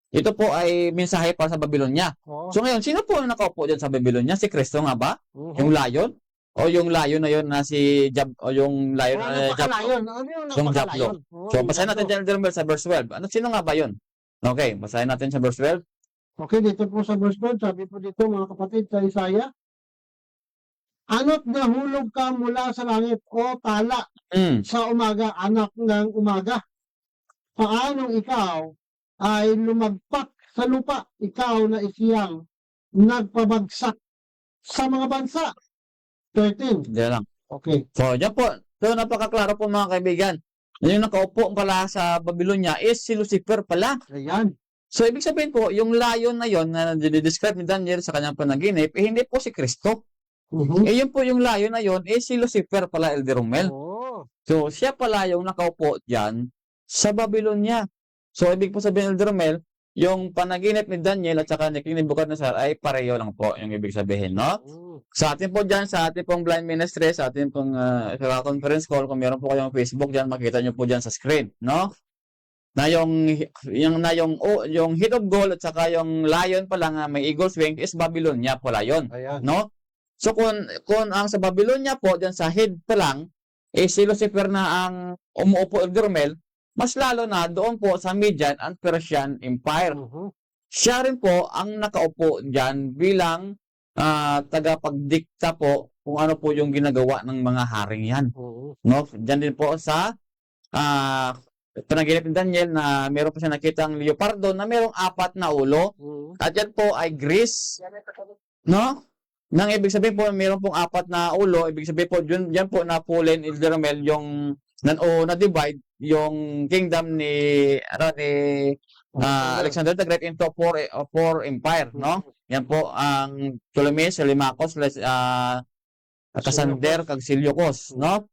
ito po ay mensahe para sa Babylonia. Oo. So, ngayon, sino po ang nakaupo dyan sa Babylonia? Si Kristo nga ba? Mhm. Yung lion? O yung lion na yun na si o yung lion Ano na napakalayon? Ano yung Yung napakalayon? Oo, So, yung basahin natin Diablo. dyan, Elder Romel, sa verse 12. Ano, sino nga ba yun? Okay, basahin natin sa verse 12. Okay, dito po sa verse 12, sabi po dito mga kapatid sa Isaiah, ano't nahulog ka mula sa langit o tala Mm. sa umaga, anak ng umaga. Paanong ikaw ay lumagpak sa lupa, ikaw na isiyang nagpabagsak sa mga bansa. 13. Diyan lang. Okay. So, dyan po. So, napakaklaro po mga kaibigan. Yung nakaupo pala sa Babylonia is si Lucifer pala. Ayan. So, ibig sabihin po, yung lion na yon na dinidescribe ni Daniel sa kanyang panaginip, hindi po si Kristo. Mhm. Yun po yung lion na yon is si Lucifer pala, Elder Romel. Oo. So, siya pala yung nakaupo dyan sa Babylonia. So, ibig po sabihin, Elder Romel, yung panaginip ni Daniel at saka ni King Nebuchadnezzar ay pareho lang po yung ibig sabihin, no? Sa atin po dyan, sa ating pong blind ministry, sa ating pong conference call, kung meron po kayong Facebook dyan, makita nyo po dyan sa screen, no? na yung head of gold at saka yung lion pala nga may eagle's wing is Babylonia pala yun, Ayan. no? So kung ang sa Babylonia po diyan sa head pa lang si Lucifer na ang umuupo Elder Romel, mas lalo na doon po sa Median and Persian Empire. Siya rin po ang nakaupo diyan bilang tagapagdikta po kung ano po yung ginagawa ng mga haring yan. No? Diyan din po sa panaginip ni Daniel na meron po siya nakitang leopardo na merong 4 na ulo. At yan po ay Greece. No? Nang ibig sabihin po, meron pong 4 na ulo. Ibig sabihin po, yan po na pulin Elder Romel yung na-divide yung kingdom ni Alexander the Great into 4 empire, no? Yan po ang Ptolemy, Seleucus, Cassander, kag Seleucus, no?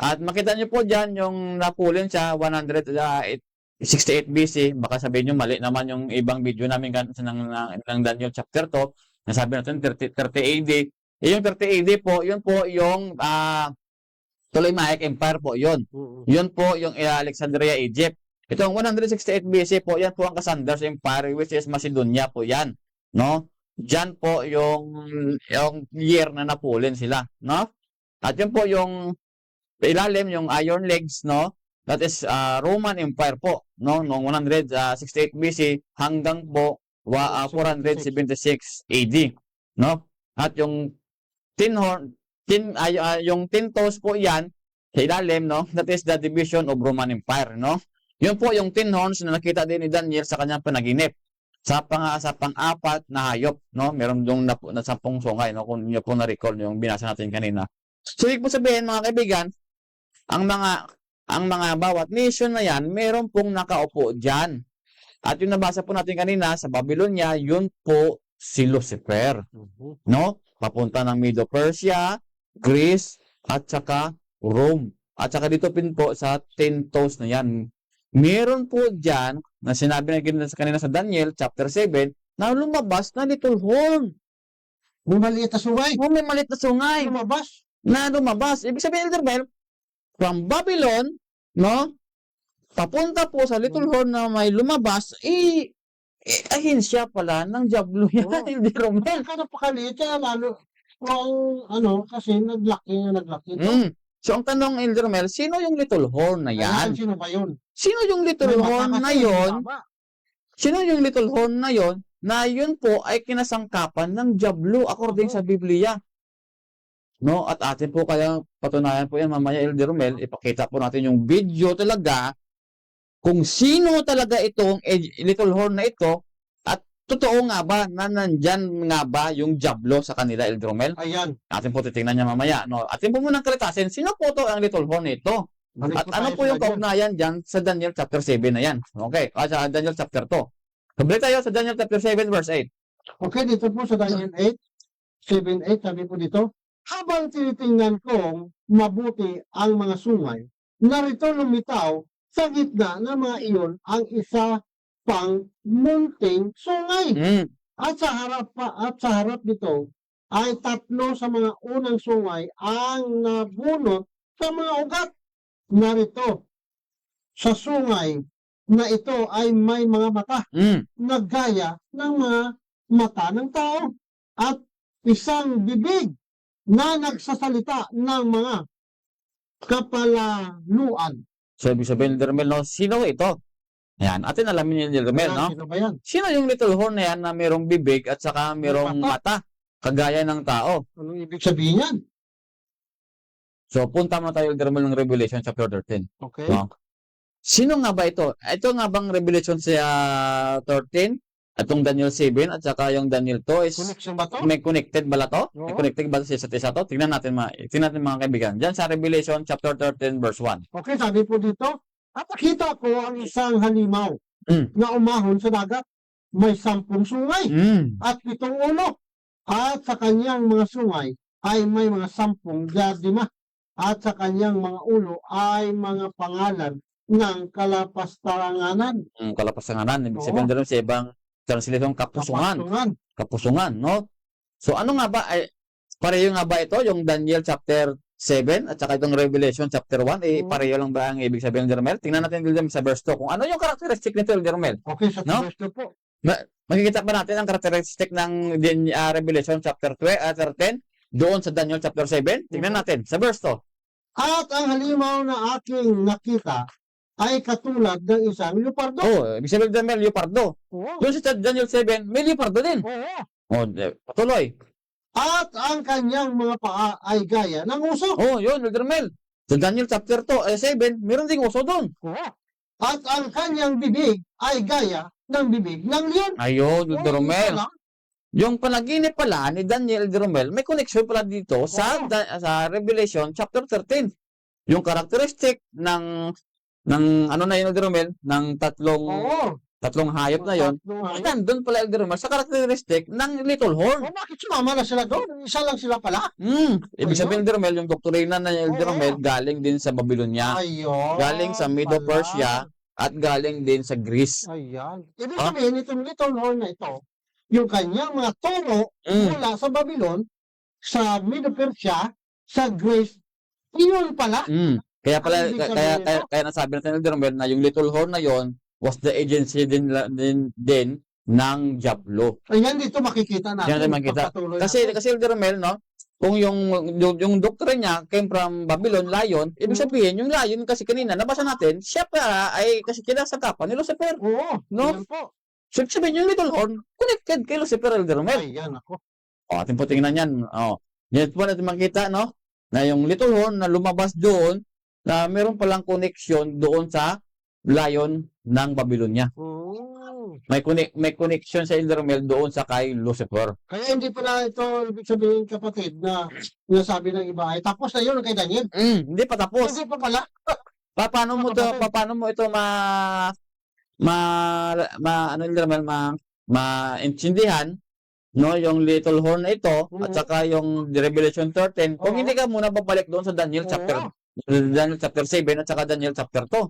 At makita niyo po diyan yung napulin sa 168 BC. Baka sabihin niyo mali naman yung ibang video namin ng Daniel chapter 2. Nasabi natin 30 AD. Yung 30 AD po, yun po yung Ptolemaic Empire po yun. Yun po yung Alexandria, Egypt. Itong 168 BC po, yan po ang Cassander's Empire, which is Macedonia po yan, no? Diyan po yung year na napulin sila, no? At yun po yung ilalim, yung Iron Legs, no? That is Roman Empire po, no? Noong 168 BC hanggang po 476 AD, no? At yung yung 10 toes po yan sa ilalim, no? That is the division of Roman Empire, no? Yun po yung 10 horns na nakita din ni Daniel sa kanyang panaginip. Sa pang-apat na hayop, no? Meron yung na 10 sungay, no? Kung niyo po na-recall yung binasa natin kanina. So, ibig po sabihin, mga kaibigan, ang mga bawat nation na yan, meron pong nakaupo dyan. At yung nabasa po natin kanina sa Babylonia, yun po si Lucifer, no? Papunta ng Medo-Persia, Greece, at saka Rome. At saka dito pin po sa 10 toes na yan. Meron po dyan, na sinabi na kanina sa Daniel, chapter 7, na lumabas na little horn. May maliit na sungay. May maliit na sungay. Lumabas. Ibig sabihin, Elder Mel, from Babylon, no? Papunta po sa little horn na may lumabas, ahinsya pala ng Diablo yan, Elder Mel. Napakaliit yan, lalo. Kasi naglaki. So, ang tanong, Elder Mel, sino yung little horn na yan? Sino ba yun? Sino yung little horn na yon? Sino yung little horn na yon? Na yun po ay kinasangkapan ng Diablo according sa Biblia. No? At atin po kaya patunayan po yan mamaya, Elder Romel. Ipakita po natin yung video talaga kung sino talaga itong little horn na ito. At totoo nga ba na nandyan nga ba yung Diablo sa kanila, Elder Romel? Ayan. Atin po titingnan niya mamaya. No? Atin po munang kalitasin, sino po to ang little horn nito? At ano po yung kaugnayan dyan sa Daniel chapter 7 na yan? Okay, sa Daniel chapter 2. Kabalik tayo sa Daniel chapter 7 verse 8. Okay, dito po sa Daniel 8, 7-8, sabi po dito, habang tinitingnan kong mabuti ang mga sungay, narito lumitaw sa gitna ng mga iyon ang isa pang munting sungay. At sa harap nito ay 3 sa mga unang sungay ang nabunot sa mga ugat. Narito, sa sungay na ito ay may mga mata na gaya ng mga mata ng tao at isang bibig na nagsasalita ng mga kapalaluan. So, ibig sabihin, Elder Romel, no? Sino ito? Ayan, atin alamin yung Elder Romel, no? Sino ba yan? Sino yung little horn na yan na mayroong bibig at saka mayroong mata, kagaya ng tao? Anong ibig sabihin yan? So, punta muna tayo, Elder Romel, ng Revelation chapter 13. Okay. No? Sino nga ba ito? Ito nga bang Revelation sa 13? Atong Daniel 7 at saka yung Daniel 2 is Connection ba to? may connected ba to? May Oo. connected ba sa isa't isa to? Tingnan natin mga kaibigan. Diyan sa Revelation chapter 13 verse 1. Okay, sabi po dito, at nakita ko ang isang halimaw na umahon sa dagat. May 10 sungay at 7 ulo. At sa kanyang mga sungay ay may mga 10 diadema. At sa kanyang mga ulo ay mga pangalan ng kalapastanganan. Kalapastanganan. Ibig sabihin doon sa ibang translation, kapusungan, no? So ano nga ba, pareho nga ba ito, yung Daniel chapter 7 at saka itong Revelation chapter 1, Oo. pareho lang ba ang ibig sabihin ng Jermel? Tingnan natin Elder Mel sa verse 2 kung ano yung characteristic nito Elder Mel. Okay, sa No? verse 2 po. Makikita pa natin ang characteristic ng Revelation chapter 10 doon sa Daniel chapter 7. Tingnan natin sa verse 2. At ang halimaw na aking nakita ay katulad ng isang leopardo. Ibig sabihin ng leopardo. Oo. Doon sa Daniel 7, may leopardo din. Oo. Patuloy. At ang kanyang mga paa ay gaya ng uso. Yun, Elder Mel. Sa Daniel chapter 7, meron ding uso doon. Oo. At ang kanyang bibig ay gaya ng bibig ng leon. Ayun, Elder Oo, Mel. isa lang. Yung panaginip pala ni Daniel Elder Mel, may connection pala dito sa Oo. sa Revelation chapter 13. Yung characteristic ng ano na yun, Elder Mel, ng tatlong hayop na yon. Nandun pala Elder Mel sa characteristic ng little horn. Bakit sumama na sila doon? Isa lang sila pala. Ibig sabihin Elder Mel, yung doktrina na Elder Oo. Mel galing din sa Babylonia, Ayun. galing sa Medo-Persia at galing din sa Greece. Ayan. Ibig sabihin, itong little horn na ito, yung kanyang mga turo Mm. mula sa Babylon, sa Medo-Persia, sa Greece, iyon pala. Kaya pala Ang ibig kaya sabihin kaya, nito? kaya nasabi natin Elder Mel na yung little horn na yon was the agency din ng Diablo. Ayan, dito makikita natin. Diyan natin makikita. pagpatuloy Kasi natin. Elder Mel, no, kung yung doctrine niya came from Babylon, lion, ibig sabihin yung lion kasi kanina nabasa natin, siya pa ay kasi kinasagapan ni Lucifer. Oo, No? yan po. So ibig sabihin yung little horn connected kay Lucifer, Elder Mel. Ayan ako. Atin po tingnan yan. Yan po natin makita, no? Na yung little horn na lumabas doon, na meron palang connection doon sa lion ng Babylonia. May connection sa Elder Mel doon sa kay Lucifer. Kaya hindi pala ito, ibig sabihin kapatid, na nasabi ng iba ay tapos na yun kay Daniel. Hindi pa tapos. Hindi pa pala. Paano mo ito ano Elder Mel, maintindihan, no, yung little horn na ito at saka yung Revelation 13 kung Oo. hindi ka muna babalik doon sa Daniel chapter 7 at saka Daniel chapter 2.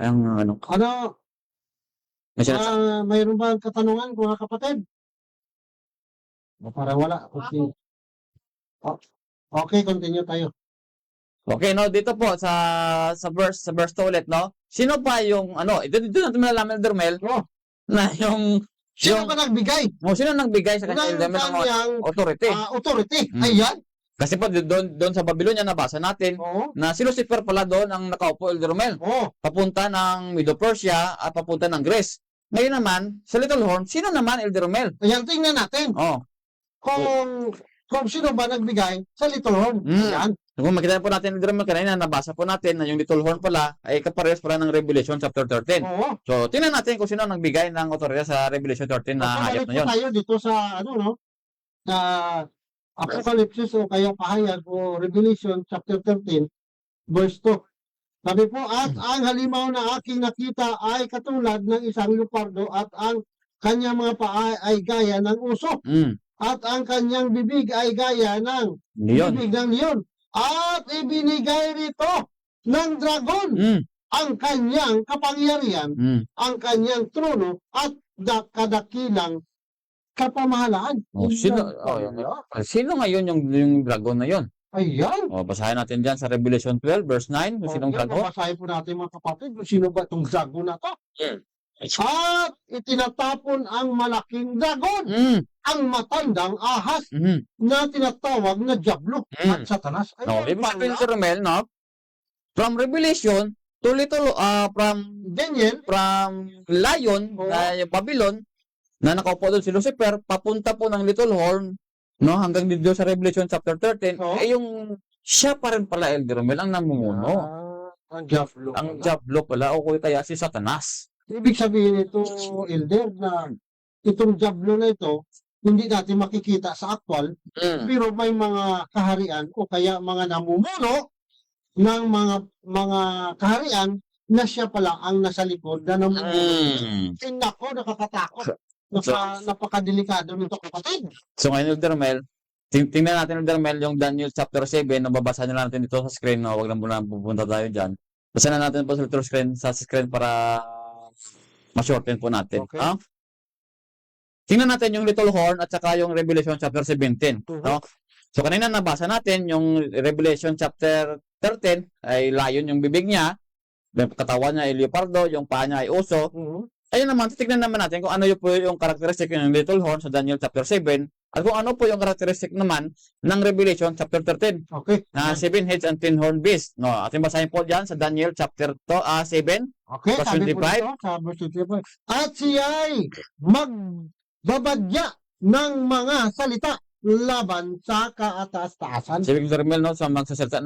Ang may sinasabi. Mayroon ba katanungan mga kapatid? Para wala. Okay, continue tayo. Okay, no, dito po sa verse 2 ulit, no. Sino pa yung dito natin malalaman Elder Mel na Sino ba nagbigay sino nang bigay sa kanya ng Elder Mel ng kanyang authority? authority? Mm. Ayan. Kasi po doon sa Babylonia nabasa natin Oo. na si Lucifer pala doon ang nakaupo Elder Mel. Oo. Papunta ng Medo-Persia at papunta ng Greece. Ngayon naman, sa Little Horn, sino naman Elder Mel? Ayan, tingnan natin kung sino ba nagbigay sa little horn. Ayan. Kung makita po natin Elder Mel kanina, nabasa po natin na yung Little Horn pala ay kaparehas pala ng Revelation chapter 13. Oo. So, tingnan natin kung sino ang nagbigay ng otoridad sa Revelation 13 na hayop na yun. tayo dito sa sa Apocalypse o kaya pahayag o Revelation chapter 13 verse 2. Sabi po, at ang halimaw na aking nakita ay katulad ng isang leopardo at ang kanyang mga paa ay gaya ng uso at ang kanyang bibig ay gaya ng Leon. bibig ng leon at ibinigay rito ng dragon ang kanyang kapangyarihan, ang kanyang trono at kadakilang kapamahalaan. Sino ngayon yung dragon na yun? Ayan. Basahin natin dyan sa Revelation 12 verse 9 kung sinong dragon. Babasahin po natin mga kapatid kung sino ba itong dragon na to. At itinatapon ang malaking dragon, ang matandang ahas na tinatawag na Diablo at Satanas. Ibig sabihin si Romel, no? From Revelation to from Daniel, from Lion, na yung Babylon, na nakaupo doon si Lucifer, papunta po ng Little Horn, no, hanggang dito sa Revelation chapter 13, yung siya pa rin pala Elder Romel ang namumuno. Ang Diablo. Ang Diablo pala o kaya si Satanas. Ibig sabihin ito, Elder, na itong Diablo na ito, hindi natin makikita sa aktwal, pero may mga kaharian o kaya mga namumuno ng mga kaharian na siya pala ang nasa likod na namumuno. Nako, nakakatakot. Napakadelikado nito, kapatid. So ngayon, Elder Romel, tingnan natin Elder Romel yung Daniel chapter 7, nababasa nila natin dito sa screen, no? Huwag lang muna pupunta tayo dyan. Basa na natin po sa screen para ma-shorten po natin. Okay. Tingnan natin yung Little Horn at saka yung Revelation chapter 17. No? So kanina nabasa natin yung Revelation chapter 13 ay layon yung bibig niya, yung katawan niya ay leopardo, yung paa niya ay oso. Ayun naman, titignan naman natin kung ano yung characteristic ng little horn sa Daniel chapter 7 at kung ano po yung characteristic naman ng Revelation chapter 13 Okay. na 7 heads and 10 horned beast. No, ating basahin po diyan sa Daniel chapter 7. Okay, Verse sabi po 25. dito sa verse 25. At siya'y magbabadya ng mga salita laban sa kaataas-taasan. Si Victor Mel, no, sa magsasalita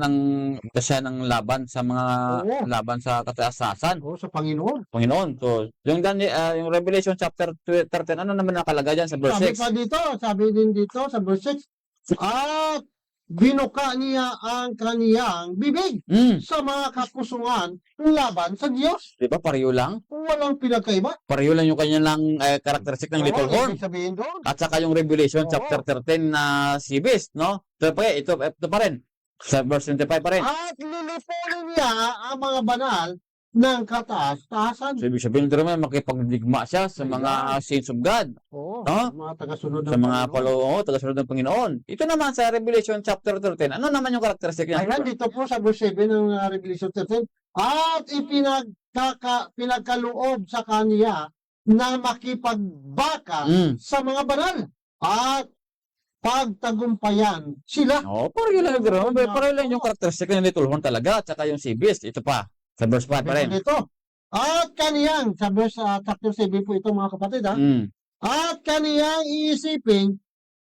siya ng laban sa mga Oo. laban sa kataas-taasan. O, sa Panginoon. Panginoon. So, yung yung Revelation chapter 13, ano naman nakalagay diyan sa verse Sabi 6? pa dito, sabi din dito sa verse 6, at binuka niya ang kaniyang bibig sa mga kapusungan laban sa Diyos. Di ba? Pareho lang. Walang pinagkaiba. Pareho lang yung kanyang characteristic ng little horn. Ibig sabihin doon. At saka yung Revelation Oo. chapter 13 na sea beast, no? Ito pa rin. Sa verse 25 pa rin. At lilipunin niya ang mga banal ng kataas-taasan. So, ibig sabihin nito naman, makipagdigma siya sa mga saints of God. Oo, No? mga tagasunod ng Sa mga Panginoon. tagasunod ng Panginoon. Ito naman sa Revelation chapter 13, ano naman yung characteristic niya? Ayan, dito po sa verse 7 ng Revelation 13, at pinagkaloob sa kaniya na makipagbaka sa mga banal at pagtagumpayan sila. Oh, pareho lang yung pareho lang yung characteristic ng little horn talaga at saka yung sea beast. Ito pa. Sa verse 5 pa rin. Dito. At kaniyang, sa verse chapter 7 po ito mga kapatid ha, at kaniyang iisipin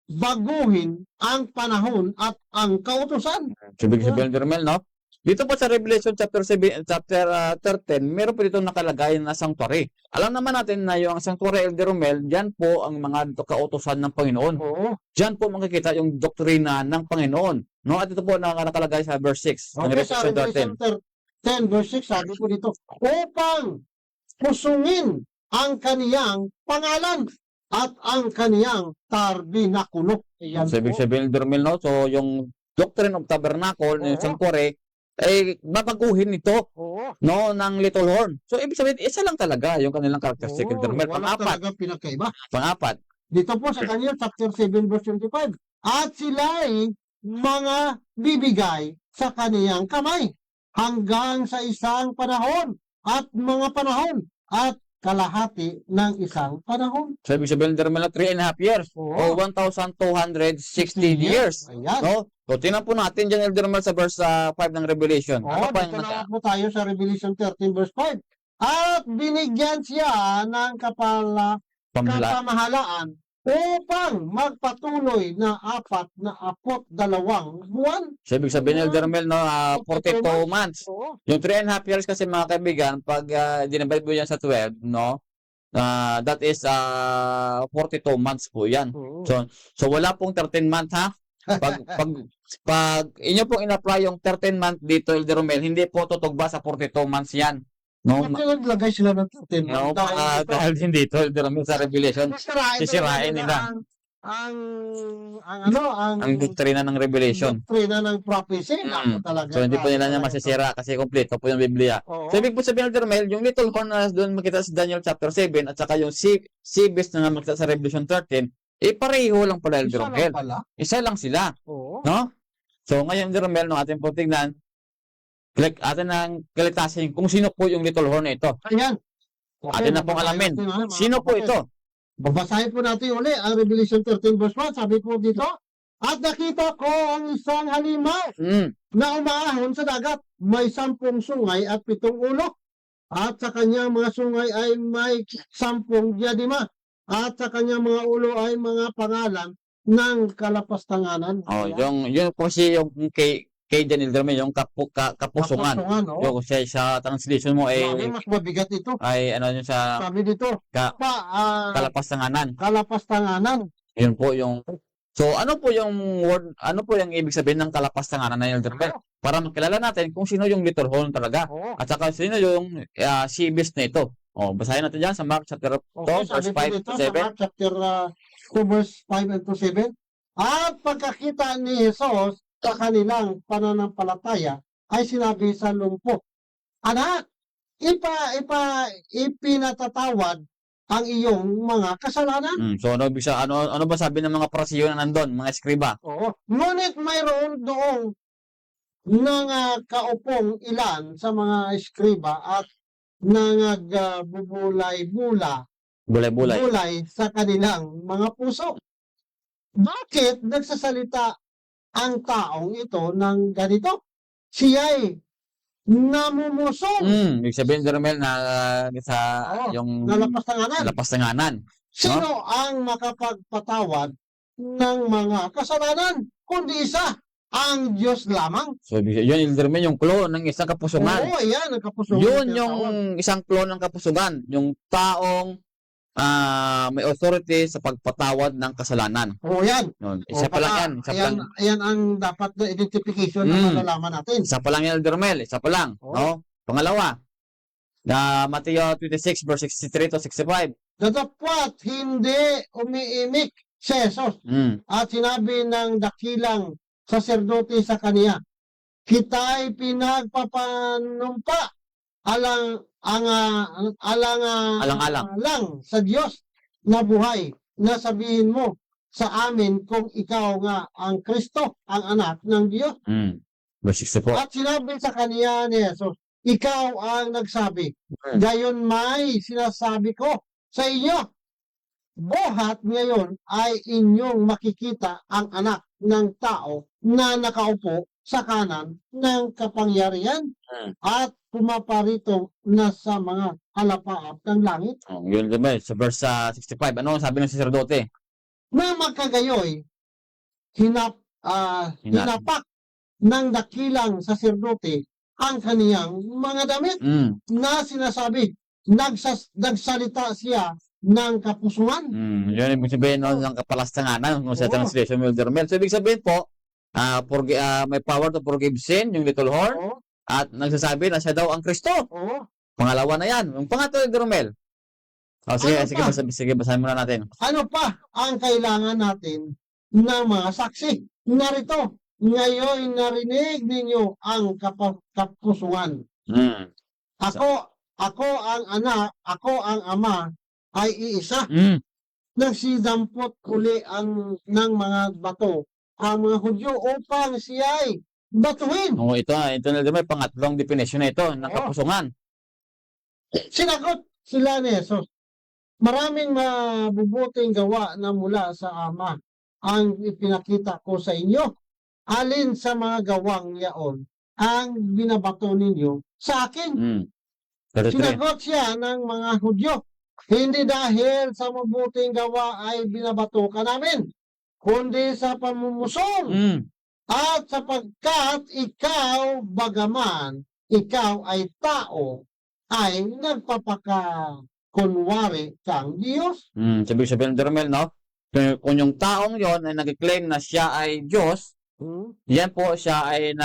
baguhin ang panahon at ang kautusan. So, ibig sabihin, Dermel, no? Dito po sa Revelation chapter 13, meron po dito nakalagay na sanctuary. Alam naman natin na yung sanctuary, Elder Romel, diyan po ang mga kautusan ng Panginoon. Oo. Diyan po makikita yung doktrina ng Panginoon. No? At ito po nakalagay sa verse 6 ng Okay, sa Revelation 13. Revelation 10 verse 6, sabi po dito, upang pusungin ang kaniyang pangalan at ang kaniyang tabernakulo. Ayan So, ibig po. sabihin, Dermel, no? So, yung doctrine of tabernacle, yung Oo. sanctuary, ay babaguhin ito, Oo. no, ng little horn. So, ibig sabihin, isa lang talaga yung kanilang characteristic, Oo, Dermel. wala Pang-apat. talaga pinagkaiba. Pang-apat. Dito po sa Daniel chapter 7 verse 25. At sila'y mga bibigay sa kaniyang kamay hanggang sa isang panahon at mga panahon at kalahati ng isang panahon. So, ibig sabihin, Dermel, 3.5 years Oo. o 1,260 years. Ayan. No? So, tingnan po natin dyan, Elder Romel, sa verse 5 ng Revelation. Oo, Ano pa dito yung na po tayo sa Revelation 13 verse 5. At binigyan siya ng pamhala? kapamahalaan upang magpatuloy na 42 buwan. So, ibig sabihin, Elder Romel, no, 42 months. Oo. Yung 3.5 years kasi, mga kaibigan, pag dinivide mo yan sa 12, no, that is 42 months po yan. Oo. So wala pong 13 months, ha? Pag inyo pong in-apply yung 13 month dito, Elder Romel, hindi po tutugba sa 42 months yan. No, Bakit naglagay sila ng 13 no, dahil dito, dahil hindi dito, Elder Romel, sa Revelation, sisirain nila ang doktrina ng Revelation. doktrina ng prophecy. Naku, talaga. So hindi po nila niya masisira kasi kompleto po yung Biblia. Oo. So, ibig po sabihin, Elder Romel, yung little horn na doon makita sa Daniel chapter 7 at saka yung sea beast na makita sa Revelation 13, pareho lang pala, Elder Isa lang Romel. pala. Isa lang sila. Oo. No? So, ngayon, Elder Romel, no, atin po tignan, atin ang kalitasin kung sino po yung little horn na ito. Ayan. Atin na pong alamin. Sino po ito? Babasahin po natin uli ang Revelation 13 verse 1. Sabi po dito, at nakita ko ang isang halimaw na umaahon sa dagat. May 10 sungay at 7 ulo. At sa kanyang mga sungay ay may 10 diadema. At sa kanyang mga ulo ay mga pangalan ng kalapastanganan. Oh, yung po yung kay Daniel Derme, yung kapusungan. Oh. Yung sa translation mo Grabe, mas mabigat ito. ay ano yun sa Sabi dito, kalapastanganan. kalapastanganan. Yun po yung So ano po yung word, ano po yung ibig sabihin ng kalapastanganan na Elder Romel? Para makilala natin kung sino yung little horn talaga. Oo. At saka sino yung sea beast na ito. Oh, basahin natin diyan sa Mark chapter 2 Okay, verse sabi po 5 dito to sa 7. Mark chapter 2 verse 5 and to 7. At pagkakita ni Jesus sa kanilang pananampalataya ay sinabi sa lumpo, anak, ipinatatawad ang iyong mga kasalanan. So ano ba sabi ng mga Parisiyo na nandun, mga eskriba? Oo. Ngunit mayroon doong kaupong ilan sa mga eskriba at bubulay-bulay Bulay-bulay. sa kanilang mga puso. Bakit nagsasalita ang taong ito ng ganito? Siya'y namumusong Ibig sabihin, Jermel, na sa Oo, yung nalapastanganan. lapastanganan. Sino ang makapagpatawad ng mga kasalanan? Kundi isa, ang Diyos lamang. So, yun, Jermel, yung clue ng isang kapusungan. Oo, yan, ang kapusungan. Yun na yung tinatawag. isang clue ng kapusungan. Yung taong may authority sa pagpatawad ng kasalanan. Oo, yan. Yun. Isa pa lang yan. Isa pa lang, Ayan ang dapat na identification na malalaman natin. isa pa lang yan, Jermel. Isa pa lang. Oo. No? Pangalawa, na Mateo 26 verse 63 to 65. Datapwat hindi umiimik si Jesus. At sinabi ng dakilang saserdote sa kaniya, kita'y pinagpapanumpa alang sa Diyos na buhay, na sabihin mo sa amin kung ikaw nga ang Kristo, ang anak ng Diyos. Verse 64. At sinabi sa kaniya ni Jesus, ikaw ang nagsabi. Gayon may sinasabi ko sa inyo. Buhat ngayon ay inyong makikita ang anak ng tao na nakaupo sa kanan ng kapangyarihan at pumaparito na sa mga halapaap ng langit. Yun, diba? Sa verse 65. Ano ang sabi ng sacerdote? Na magkagayoy, hinapak ng dakilang saserdote ang kaniyang mga damit na sinasabi, nagsalita siya ng kapusungan. Yun, ibig sabihin ng kapalastanganan kung sa Oo. translation ng Elder. So, ibig sabihin po, may power to forgive sin, yung little horn, Oo, at nagsasabi na siya daw ang Kristo. oo. Pangalawa na yan. Yung pangatlo, Elder. Sige, Ano sige, pa? sige, basahin muna natin. Ano pa ang kailangan natin ng mga saksi? Narito, ngayon narinig ninyo ang kapusungan. Ako ang anak, ako ang ama, ay iisa. Nagsidampot uli ng mga bato ang mga Hudyo upang siya'y batuhin. Ito na, may pangatlong definition na ito ng Oo. kapusungan. Sinagot sila ni Jesus, maraming mabubuting gawa na mula sa Ama ang ipinakita ko sa inyo. Alin sa mga gawang yaon ang binabato ninyo sa akin? 33. Sinagot siya ng mga Hudyo, hindi dahil sa mabuting gawa ay binabato ka namin, kundi sa pamumusong. At sapagkat ikaw, bagaman ikaw ay tao, ay nagpapakakunwari kang Diyos. Sabi sabihin ng Dermel, no? Kung yung taong yon ay nag-claim na siya ay Diyos, yan po siya ay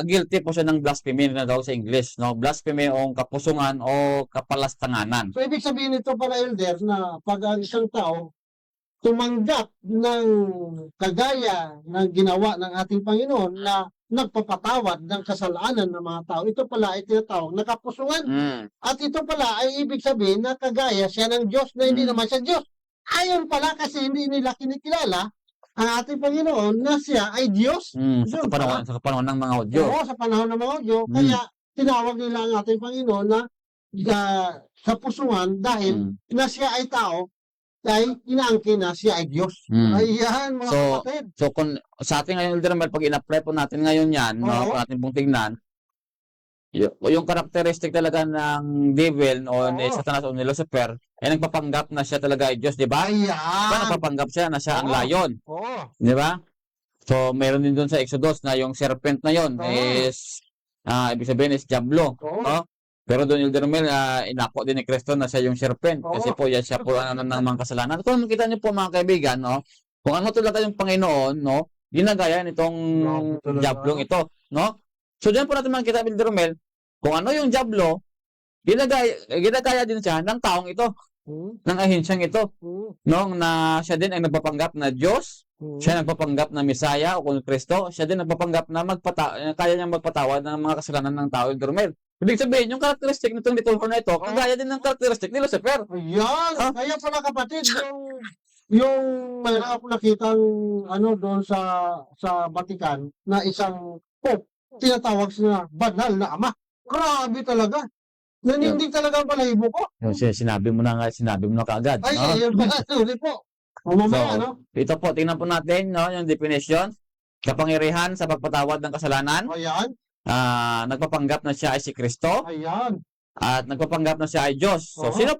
guilty po siya ng blasphemy na daw sa English, no? Blasphemy o kapusungan o kapalastanganan. So, ibig sabihin nito pala, Elder, na pag ang isang tao tumanggap ng kagaya ng ginawa ng ating Panginoon na nagpapatawad ng kasalanan ng mga tao, ito pala ay tinatawag na kapusungan. At ito pala ay ibig sabihin na kagaya siya ng Diyos na hindi naman siya Diyos. Ayon pala kasi hindi nila kinikilala ang ating Panginoon na siya ay Diyos. Sa kapanahon ng mga Hudyo. Oo, sa panahon ng mga Hudyo. Kaya tinawag nila ang ating Panginoon na kapusungan dahil na siya ay tao, dahil inaangkin na siya ay Diyos. Ayan, mga kapatid. So, kung sa ating ngayon, Elder Mel, pag in-apply po natin ngayon yan, no, Oo. kung natin pong tignan, yung karakteristik talaga ng devil o ni Oo. Satanas o ni Lucifer, ay nagpapanggap na siya talaga ay Diyos, di ba? Ayan. Nagpapanggap siya na siya ang Oo. layon, Oo. di ba? So, meron din doon sa Exodus na yung serpent na yon Oo. is, ibig sabihin is Diablo, Oo. no? Pero doon Elder Mel, inako din ni Kristo na siya yung serpent. Oo. Kasi po, yan siya po ng mga kasalanan. Kung makita niyo po mga kaibigan, no? Kung ano talaga yung Panginoon, no? Ginagaya nitong Diablong ito, no? So, diyan po natin makikita, Elder Mel, kung ano yung Diablo, ginagaya din siya ng taong ito, ng ahensyang ito, no? Na siya din ay nagpapanggap na Diyos, siya nagpapanggap na Misaya o kung Kristo, siya din nagpapanggap na kaya niyang magpatawad ng mga kasalanan ng tao, Elder Mel. Ibig sabihin, yung characteristic nitong little horn na ito, kagaya din ng characteristic ni Lucifer. Ayan, Ah. kaya pala kapatid, yung mayroon ako nakitang ano doon sa Vatican na isang pope, tinatawag sila banal na ama. Grabe talaga. Nanindig talaga ang balahibo ko. Yung sinabi mo na kaagad, Ay, no? ayun pala, sorry po. O mamaya, So, no? ito po, tingnan po natin, no, yung definition. Kapangyarihan sa pagpatawad ng kasalanan. Ayan, Nagpapanggap na siya ay si Kristo. ayan. At nagpapanggap na siya ay Diyos. So, Oo. sino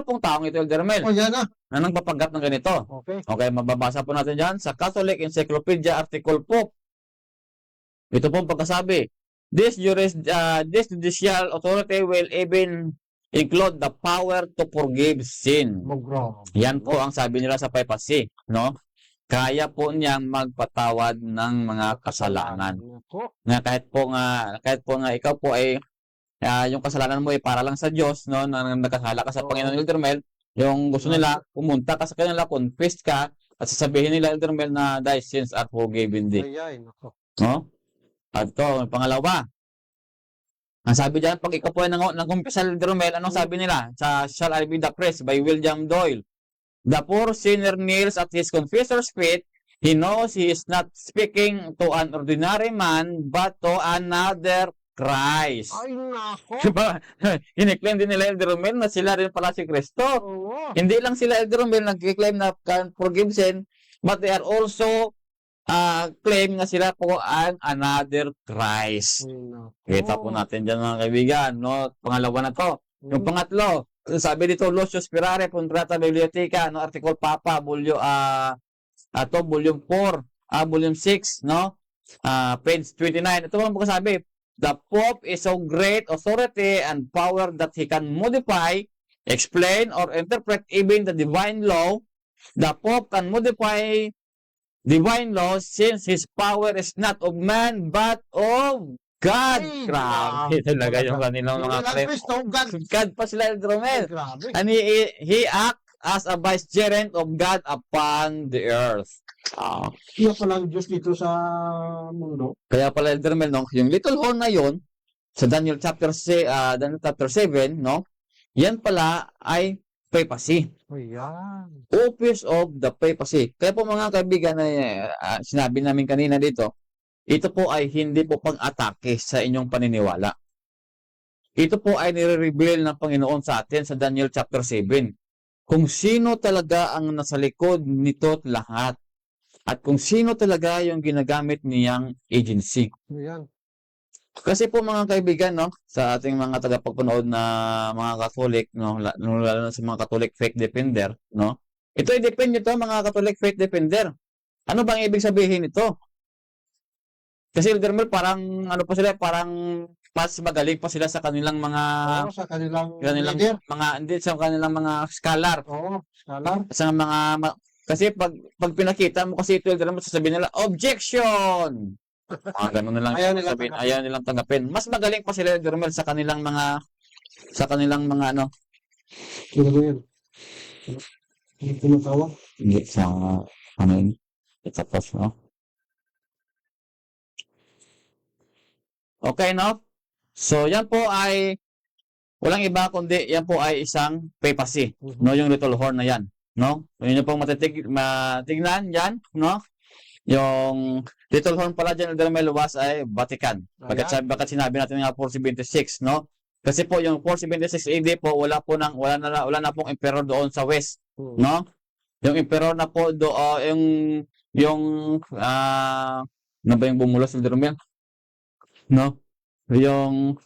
pong taong ito, Elder Mel, Ayan na. na nagpapanggap ng ganito? Okay. Okay, mababasa po natin dyan sa Catholic Encyclopedia Article Pope. Ito pong pagkasabi. This judicial authority will even include the power to forgive sin. Mag-grabe. Yan po ang sabi nila sa papacy, no? Kaya po niyang magpatawad ng mga kasalanan. Ako. Na kahit po nga ikaw po ay yung kasalanan mo ay para lang sa Diyos, no? Na nagkasala ka sa Oo. Panginoon, Elder Mel, yung gusto nila pumunta ka sa kanila, confess ka at sasabihin nila, Elder Mel, na thy sins are forgiven thee, Ayan, ako. no? At ito, pangalawa. Ang sabi diyan, pag ikaw po ay nang-confess sa Elder Mel, anong sabi nila? Sa Shall I Be the Priest by William Doyle. The poor sinner kneels at his confessor's feet. He knows he is not speaking to an ordinary man, but to another Christ. Ay, nako. Diba? Hiniklaim din nila Elder Mel na sila rin pala si Kristo. Oo. Hindi lang sila Elder Mel nag-claim na can forgive sin, but they are also claim na sila po ang another Christ. Ay, nako. Kita po natin dyan mga kaibigan, no? Pangalawa na to. Yung pangatlo, sabi dito, Lucius Spirare, Puntrata Biblioteca, no? Article Papa, volume 4, volume 6, no? Page 29. Ito ang pagkasabi, the Pope is so great authority and power that he can modify, explain, or interpret even the divine law. The Pope can modify divine law since his power is not of man but of God. Ay, Grabe talaga yung kanilang mga Walang claim. Kristo, God. God pa sila, Elder Ay, Romel. grabe. And he act as a vicegerent of God upon the earth. Kaya palang Diyos dito sa mundo. Kaya pala, Elder Romel, no, yung little horn na yun, sa Daniel chapter 7, no, yan pala ay papacy. Ayan. Office of the papacy. Kaya po mga kaibigan, sinabi namin kanina dito, ito po ay hindi po pag-atake sa inyong paniniwala. Ito po ay nire-reveal ng Panginoon sa atin sa Daniel chapter 7. Kung sino talaga ang nasa likod nito lahat. At kung sino talaga yung ginagamit niyang agency. Ayan. Kasi po mga kaibigan, no, sa ating mga tagapagpanood na mga Catholic, no, lalo na sa mga Catholic faith defender, no. Ito ay depende ito mga Catholic faith defender. Ano bang ibig sabihin ito? Kasi Elder Mel, parang ano pa sila, parang mas magaling pa sila sa kanilang mga Oo, sa kanilang leader. hindi sa kanilang mga scholar. Oo, scholar. Sa mga kasi pag pinakita mo kasi ito, Elder Mel, sasabihin nila objection. Ganun na lang sabihin, ayaw nilang tanggapin. Mas magaling pa sila, Elder Mel, sa kanilang mga ano, Sino ba yun? Ano tinatawag? hindi sa ano yun, tapos, no? Okay, no? So, yan po ay walang iba kundi yan po ay isang papacy, no? Yung little horn na yan, no? Yun yung pong matignan yan, no? Yung little horn pala dyan, Elder Mel, was ay Vatican. Bakit sinabi natin nga 476, no? Kasi po yung 476 AD po wala na pong emperor doon sa west, no? Yung emperor na po yung ano ba yung bumulos, Elder Mel? No? Yung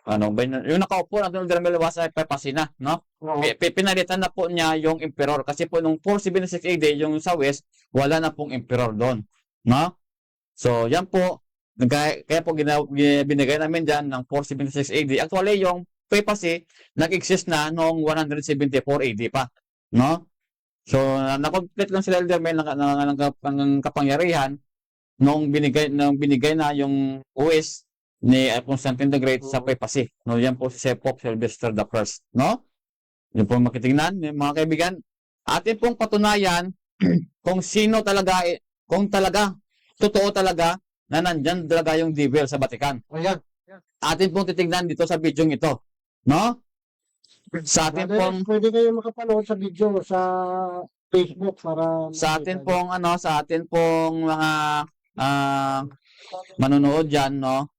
ano ba yung nakaupo na Elder Mel was ay papacy na, no? Oo. Pinalitan na po niya yung emperor kasi po nung 476 AD yung sa west wala na pong emperor doon, no? So yan po kaya po binigay namin diyan ng 476 AD. Actually yung papacy nag-exist na noong 174 AD pa, no? So na-complete lang sila Elder Mel ng kapangyarihan nung binigay na yung OS ni Constantine the Great sa papacy. No, yan po si Pope Sylvester I, no? Yun po makitingnan, mga kaibigan. Atin pong patunayan kung sino talaga, kung talaga, totoo talaga na nandyan talaga yung devil sa Vatican. Ayan. Atin pong titignan dito sa video ito. No? Sa atin Brother, pong pwede kayo makapanood sa video sa Facebook para sa atin makita pong sa atin pong mga manonood diyan, no?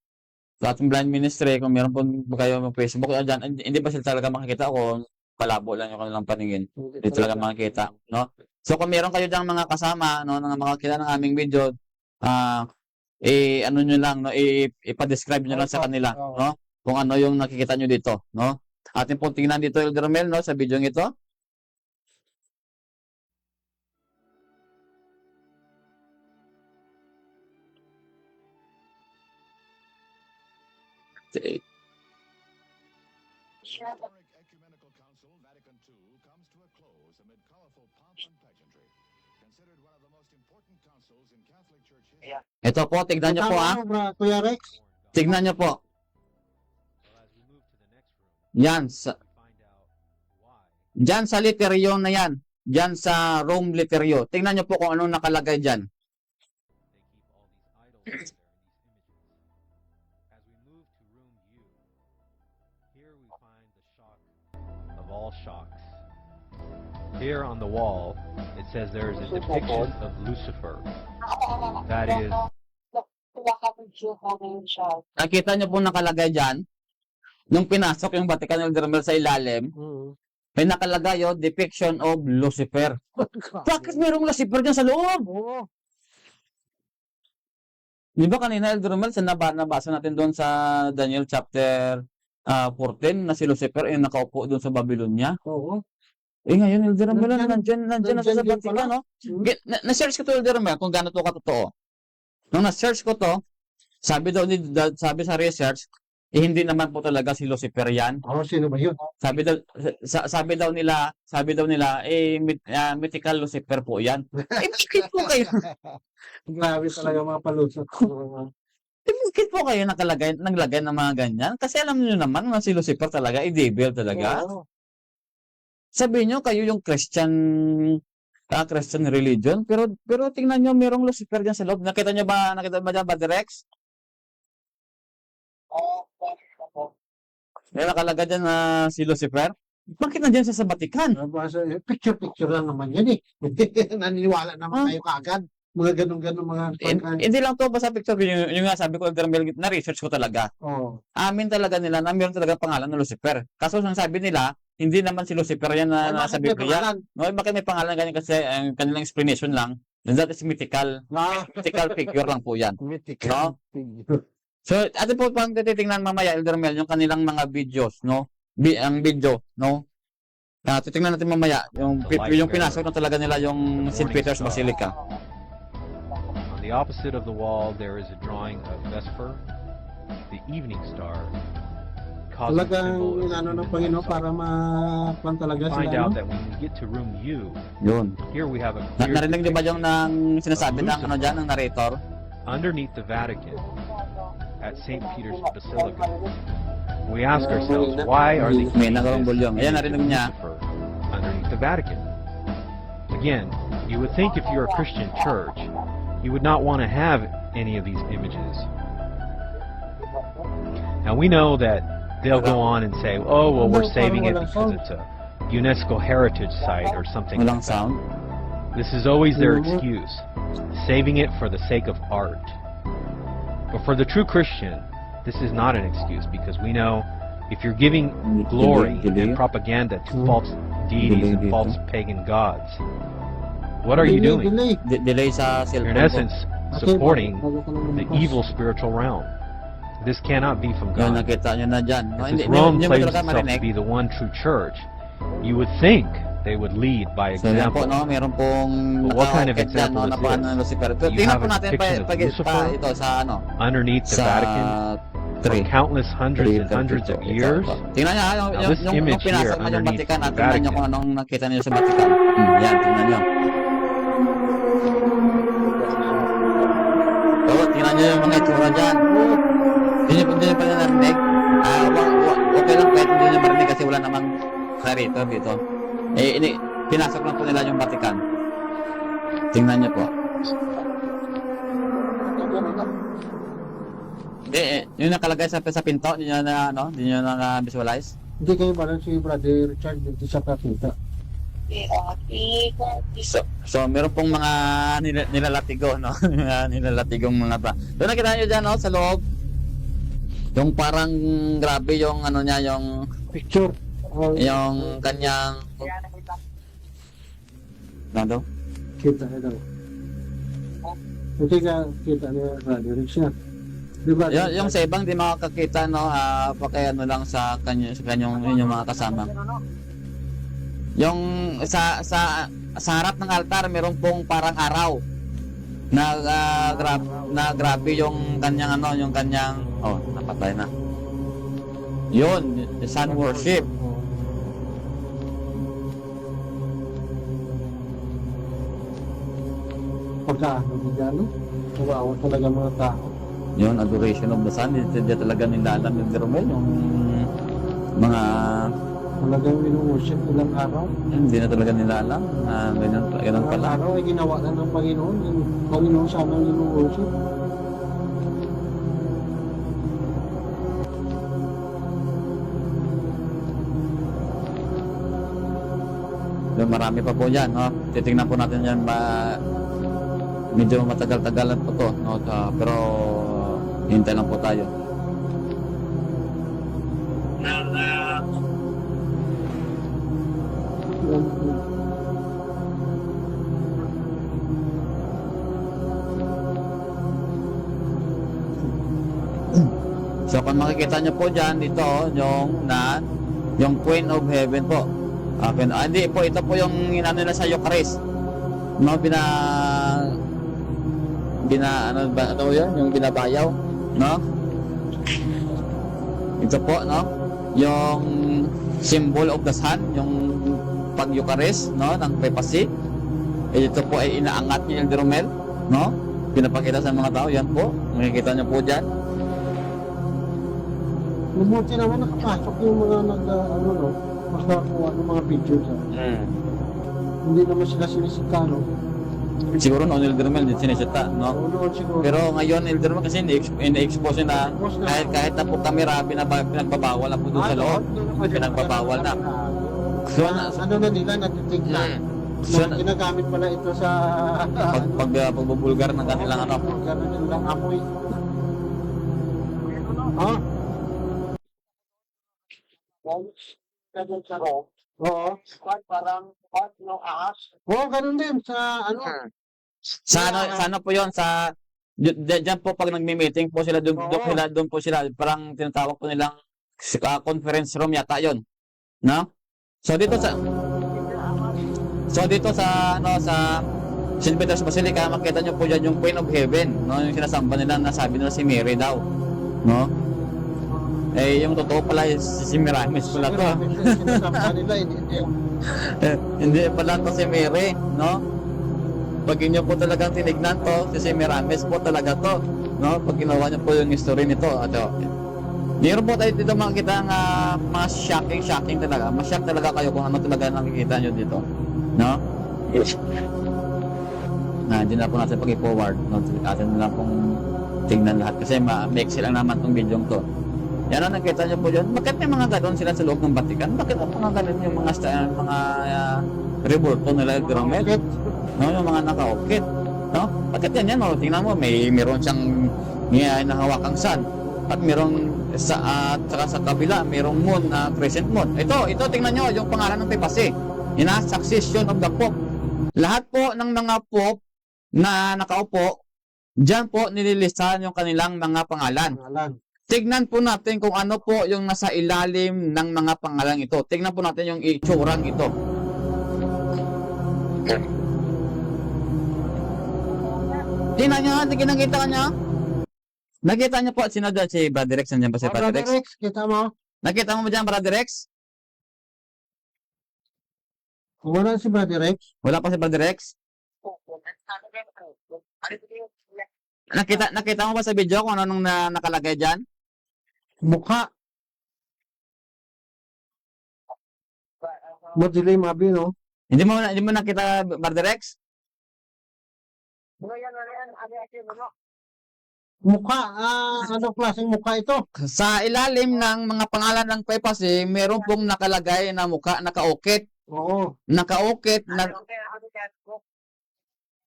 Sa ating blind ministry, kung meron pong kayo ng Facebook diyan, hindi ba sila talaga makikita o palabo lang yung kanilang paningin? niyo. Hindi talaga makikita, no? So kung meron kayo diyang mga kasama, no, na makakita ng aming video, ano nyo lang, no, ipa-describe nyo lang sa kanila, no? Kung ano yung nakikita nyo dito, no? Atin pong tingnan dito, Elder Mel, no, sa video ito. Historic Ecumenical Council Vatican II comes to a close amid colorful pomp and pageantry. Considered one of the most important councils in Catholic Church history. Ito po, tignan nyo po, Kuya Rex. Tignan nyo po. Yan, dyan sa Litterio na yan. Dyan sa Rome Litterio. Tingnan nyo po kung anong nakalagay dyan. Of all shocks. Here on the wall, it says there is a depiction of Lucifer. That is, Nakita nyo po nakalagay dyan. Nung pinasok yung Vatican Elder Mel sa ilalim, may nakalagay yung depiction of Lucifer. Bakit merong Lucifer dyan sa loob? Oo. Di ba kanina Elder Mel, nabasa natin doon sa Daniel chapter 14 na si Lucifer ay nakaupo doon sa Babylonia. Oo. Ngayon Elder Mel, nandiyan na sa Nandyan din Vatican, pala. no? Na-search ko to Elder Mel kung gaano to katotoo. Nung na-search ko to, sabi sa research, hindi naman po talaga si Lucifer yan. Sino ba yun? Sabi daw nila, mythical Lucifer po yan. Bakit po kayo? Grabe talaga mga palusot. Bakit po kayo naglagay ng mga ganyan? Kasi alam niyo naman na si Lucifer talaga, devil talaga. Oo. Sabihin niyo kayo yung Christian religion, pero tingnan niyo merong Lucifer diyan sa loob. Nakita niyo ba diyan, Brother Rex? May nakalagay dyan na si Lucifer. Bakit nandiyan siya sa Vatican? Picture lang naman yan eh. Naniniwala naman tayo kaagad. Mga ganun-ganun mga... Hindi lang to basta picture. Yung nga sabi ko, na-research ko talaga. Oo. Amin talaga nila na meron talaga pangalan na Lucifer. Kaso ang sabi nila, hindi naman si Lucifer yan na nasa Biblia. No, bakit may pangalan ganyan kasi ang kanilang explanation lang. That is mythical. Mythical figure lang po yan. Mythical figure. So, atin po pang titingnan mamaya, Elder Mel, yung kanilang mga videos, no? Ang video, no? Titingnan natin mamaya, yung pinasok na talaga nila yung St. Peter's Basilica. on the opposite of the wall, there is a drawing of Vesper, the evening star, cosmic symbol Talagang of inano ng human Panginoon lifestyle. para makuan talaga Find sila. out No? that when we get to room U, Yun. here we have a clear Narinig niyo ba yung depiction sinasabi ng ng narrator? underneath the Vatican at St. Peter's Basilica. We ask ourselves, why are the May images nagarumbol yun. Ayan, of narinig niya. Lucifer underneath the Vatican? Again, you would think if you're a Christian church, you would not want to have any of these images. Now we know that they'll go on and say, oh, well, we're saving it because it's a UNESCO heritage site or something Walang like that. sound. This is always their excuse, saving it for the sake of art. But for the true Christian, this is not an excuse, because we know if you're giving glory and propaganda to false deities and false pagan gods, what are you doing? Delay sa You're cellphone in ko. essence supporting the evil spiritual realm. This cannot be from Yun, God. nakita nyo na dyan. No, Since hindi Rome mo claims talaga itself to marinig. be the one true church, you would think they would lead by So yan po, example. no, meron pong But what kind of naka-orchid dyan, no, example is na paano this? ng Lucifer. So, You tingnan have po a natin depiction of Lucifer ito sa Underneath the sa Vatican, for 3. countless hundreds and hundreds of years. Tingnan nyo, Now, this image here pinasok na yung underneath Vatican, the at tingnan nyo Vatican. kung anong nakita niyo sa Vatican. Yan, tingnan nyo. So, tingnan nyo yung mga itsura dyan. Hindi nyo pa narinig. Okay lang kahit hindi nyo marinig kasi wala namang narrator dito. Pinasok lang po nila yung Vatican. Tingnan nyo po. Yung nakalagay sa pinto, hindi nyo na, ano, hindi nyo na visualize? Hindi kayo ba lang si Brother Richard dito sa kapita? So meron pong mga nilalatigo, no? Nilalatigong mga pa. Doon nakita nyo dyan, no? Sa loob. Yung parang grabe yung ano niya, yung Picture. kanyang ano? Kita na daw. Hindi ka kita ni Brother Richard. Di ba? Yung sa ibang di makakakita, no? Pakiano lang sa kanyang yung mga kasama. Yung sa harap ng altar, meron pong parang araw na grabe yung kanyang ano, yung kanyang napatay na. Yun, sun worship. Pagka-ano, kawawa talaga mga tao. Yun, adoration of the sun. Hindi talaga nila alam yung Jerome, yung mga Talagang wino-worship ilang araw. hindi na talaga nila alam na ganyan Ilang pala. araw ay ginawa na ng Panginoon. Yung Panginoon sana ang wino-worship. Yung marami pa po yan, no? Titingnan po natin yan medyo matagal-tagalan po to, no? Pero hintay lang po tayo. So kung makikita nyo po dyan, dito, yung Queen of Heaven po. Hindi po, ito po yung inano nila sa Eucharist. No, ano ba ito yun? Yung binabayaw, no? Ito po, no? Yung symbol of the sun, yung pag-Eucharist, no? Ng papacy. Ito po ay inaangat niya yung Jeromel, no? Pinapakita sa mga tao, yan po. Makikita nyo po dyan. Mabuti naman nakapasok yung mga magkakuha ng mga pictures. Hindi naman sila sinisita, no? Siguro noon El Jeromel din sinisita, no? Noon siguro. Pero ngayon El Jeromel kasi in-expose na kahit na po kamera pinagbabawal na po doon sa loob. Pinagbabawal na. So, ano na nila, natitig na. So, Ginagamit pala ito sa pagbubulgar ng kanilang ano. gano'n nilang amoy. Ha? Oo. Oo, ganun din sa ano. Sa ano po 'yon sa diyan po pag nagme-meeting po sila doon po sila parang tinatawag po nilang conference room yata 'yon. No? So dito sa St. Peter's Basilica, makita nyo po dyan yung Queen of Heaven, no? Yung sinasamba nila, nasabi nila si Mary daw, no? Yung totoo pala, si Miramis pala to. Sinasamba nila, hindi. Hindi pala to si Mary, no? Pag inyo po talagang tinignan to, si Miramis po talaga to, no? Pag ginawa nyo po yung history nito, meron po tayo dito makikita ng mga shocking talaga. Mas-shock talaga kayo kung ano talaga nakikita nyo dito, no? Hindi na po natin pag-i-forward, no? Atin na lang pong tingnan lahat kasi ma-mix lang naman tong video to. Yan ang nakita nyo po dyan. Bakit may mga ganon sila sa loob ng Vatican? Bakit ang mga ganon yung mga revolto nila Jeromel? No, yung mga naka-okit. No? Bakit yan? No? Tingnan mo, meron siyang nahawakang sun. At meron saka sa kabila, merong moon na crescent moon. Ito, tingnan nyo, yung pangalan ng papacy. Succession of the Pope. Lahat po ng mga Pope na nakaupo, dyan po nililistahan yung kanilang mga pangalan. Tignan po natin kung ano po yung nasa ilalim ng mga pangalan ito. Tignan po natin yung itsurang ito. Tingnan nyo, nakita nyo? Nakita nyo po, sino dyan? Si Brother Rex, nandiyan ba si Brother Rex? Kita mo? Nakita mo ba dyan, Brother Rex? Wala si Brother Rex? Wala pa si Brother Rex? Nakita mo ba sa video kung ano nung nakalagay dyan? Mukha. Madilim, abi, no? Hindi mo nakita, Brother Rex? Mukha, anong klaseng mukha ito? Sa ilalim ng mga pangalan ng papacy, meron pong nakalagay na mukha, nakaukit. Oo. Nakaukit na...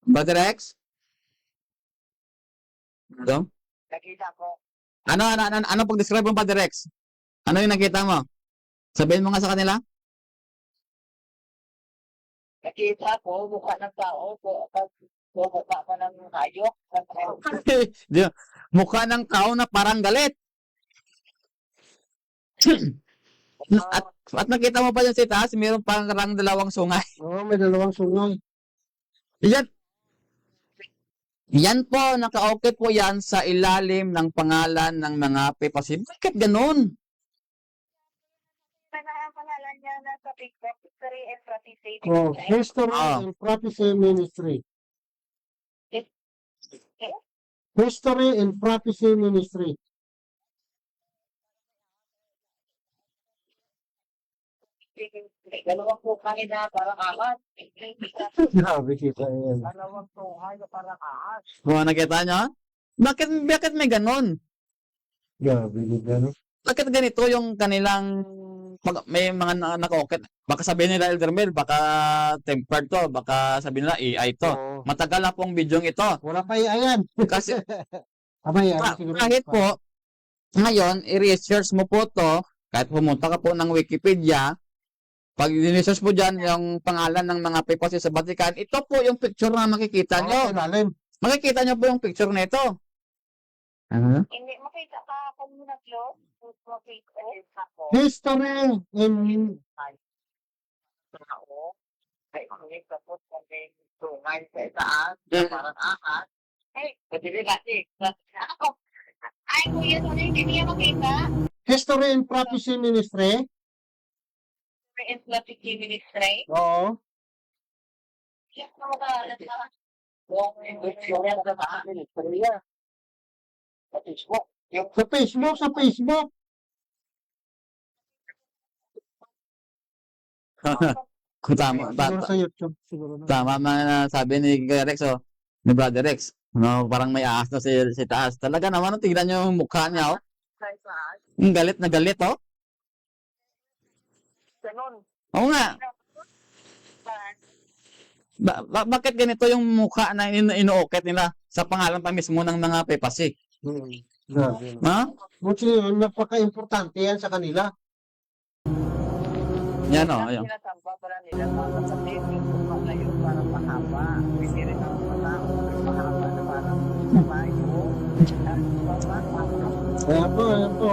Brother Rex? Ano? Nakita ko. Ano pag-describe mo, Brother Rex? Ano yung nakita mo? Sabihin mo nga sa kanila? Nakita ko, mukha ng tao. Mukha pa ng hayop. Di ba? Mukha ng tao na parang galit. At nakita mo pa dyan sa taas, mayroon parang dalawang sungay. Oo, may dalawang sungay. Yan po, nakaukit po yan sa ilalim ng pangalan ng mga papacy. Bakit ganun? Ang pangalan niya nasa TikTok, History and Prophecy. Oh, History Ah. and Prophecy Ministry. History and Prophecy Ministry. Dalawang tuhay na parang ahas. Grabe kita yan. Dalawang tuhay na parang ahas. Kung nakita nyo? Bakit may ganun? Grabe kita, no? Bakit ganito yung kanilang may mga nakaukit? Baka sabihin nila Elder Mel, baka tempered to, baka sabihin nila AI to. Oo. Matagal na pong video ito. Wala pa ayan. Kasi Abay, kahit po, ngayon, i-research mo po to, kahit pumunta ka po ng Wikipedia, pag i-research mo dyan yung pangalan ng mga papacy sa Vatican, ito po yung picture na makikita nyo. Makikita nyo po yung picture na ito. Ano? Hindi, makita ka kung nag-load. Makita ako. History and Tao. Ay, kunig tapos kami tungay sa itaas. Parang ahas. Ay, kadili natin. Ay, kuya, hindi niya makita. History and Prophecy Ministry. In Prophecy Ministry. Oo. Yes, mga yung yan sa ministry yan. Sa Facebook. Sa Facebook. Kung tama, Siguro sa YouTube. Siguro na. tama man sabi ni Kuya Rex, ni Brother Rex. No, parang may ahas na si taas. Talaga naman, tingnan nyo yung mukha niya, oh. Yung galit na galit, oh. Ganun. Oo nga. Bakit ganito yung mukha na inuukit nila sa pangalan pa mismo ng mga papacy? Grabe. Ha? Buti napaka-importante yan sa kanila. Yan, oh. Ayun. Sinasamba pala nila para sa yung mukha na yun parang mahaba. Hindi rin ang matao. Mahaba na parang mabayo. Ayan po.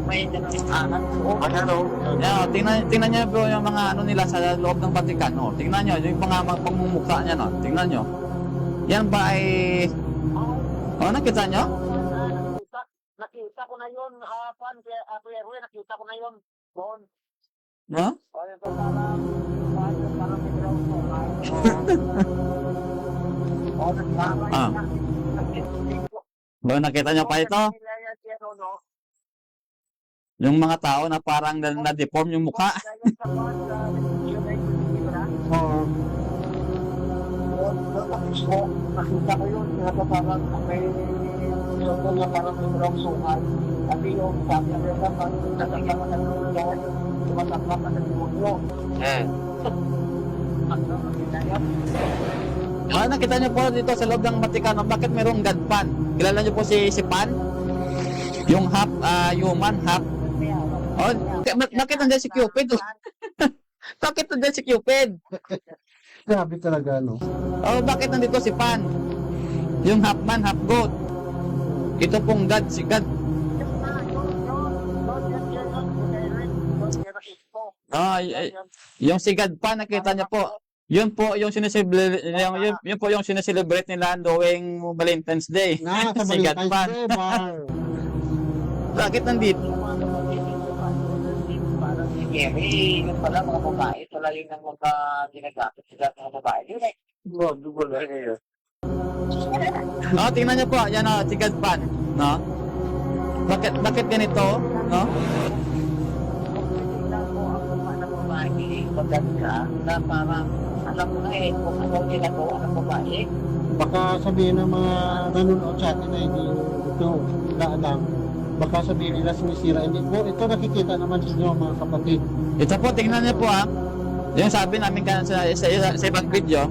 May anak ko. Ano? Yan, oh. Tingnan nyo po yung mga ano nila sa loob ng Vatican. Oh. Tingnan nyo, yung mga pagmumukha niya, no. Tingnan nyo. Yan ba ay... Oh, nakita nyo? Nakita ko na yun, Kuya Rui, nakita ko na yun. Doon. No? O, ito parang may draw ko. Ah. Ba, nakita nyo pa ito? Yung mga tao na parang na-deform yung mukha. Oo. Nakita ko yun, parang may yung na parang may draw sukat. Kasi yung sabi na naman, nasagyan ng ulo, tumatakpak ang ulo. Nakita nyo po dito sa loob ng Vaticano, bakit mayroong God Pan? Kilala nyo po si Pan? Yung half human, half... Oh, bakit nandiyan si Cupid? Bakit nandiyan si Cupid? Grabe talaga, no? Oh, bakit nandito si Pan? Yung half man, half goat. Ito pong God, si God. Yung si God Pan, nakita niyo po. Yun po yung yun po yung sineselebrate nila doing Valentine's Day. Sa Si God Valentine's Pan. Day, bar. Bakit nandito? Gary, yung pala mga babae, pala yun ang mga ginagamit sila mga babae. Yun eh. Oh, tingnan niyo po, yan si God Pan, no? Bakit ganito, no? Tingnan ko ang mukha ng babae, maganda, na parang alam mo na eh, kung anong ginagawa ng babae. baka sabihin ng mga nanonood sa atin na hindi ito alam. Baka sabihin nila sinisira. Hindi po, ito nakikita naman sa inyo mga kapatid. Ito po, tingnan niyo po yung sabi namin sa ibang video,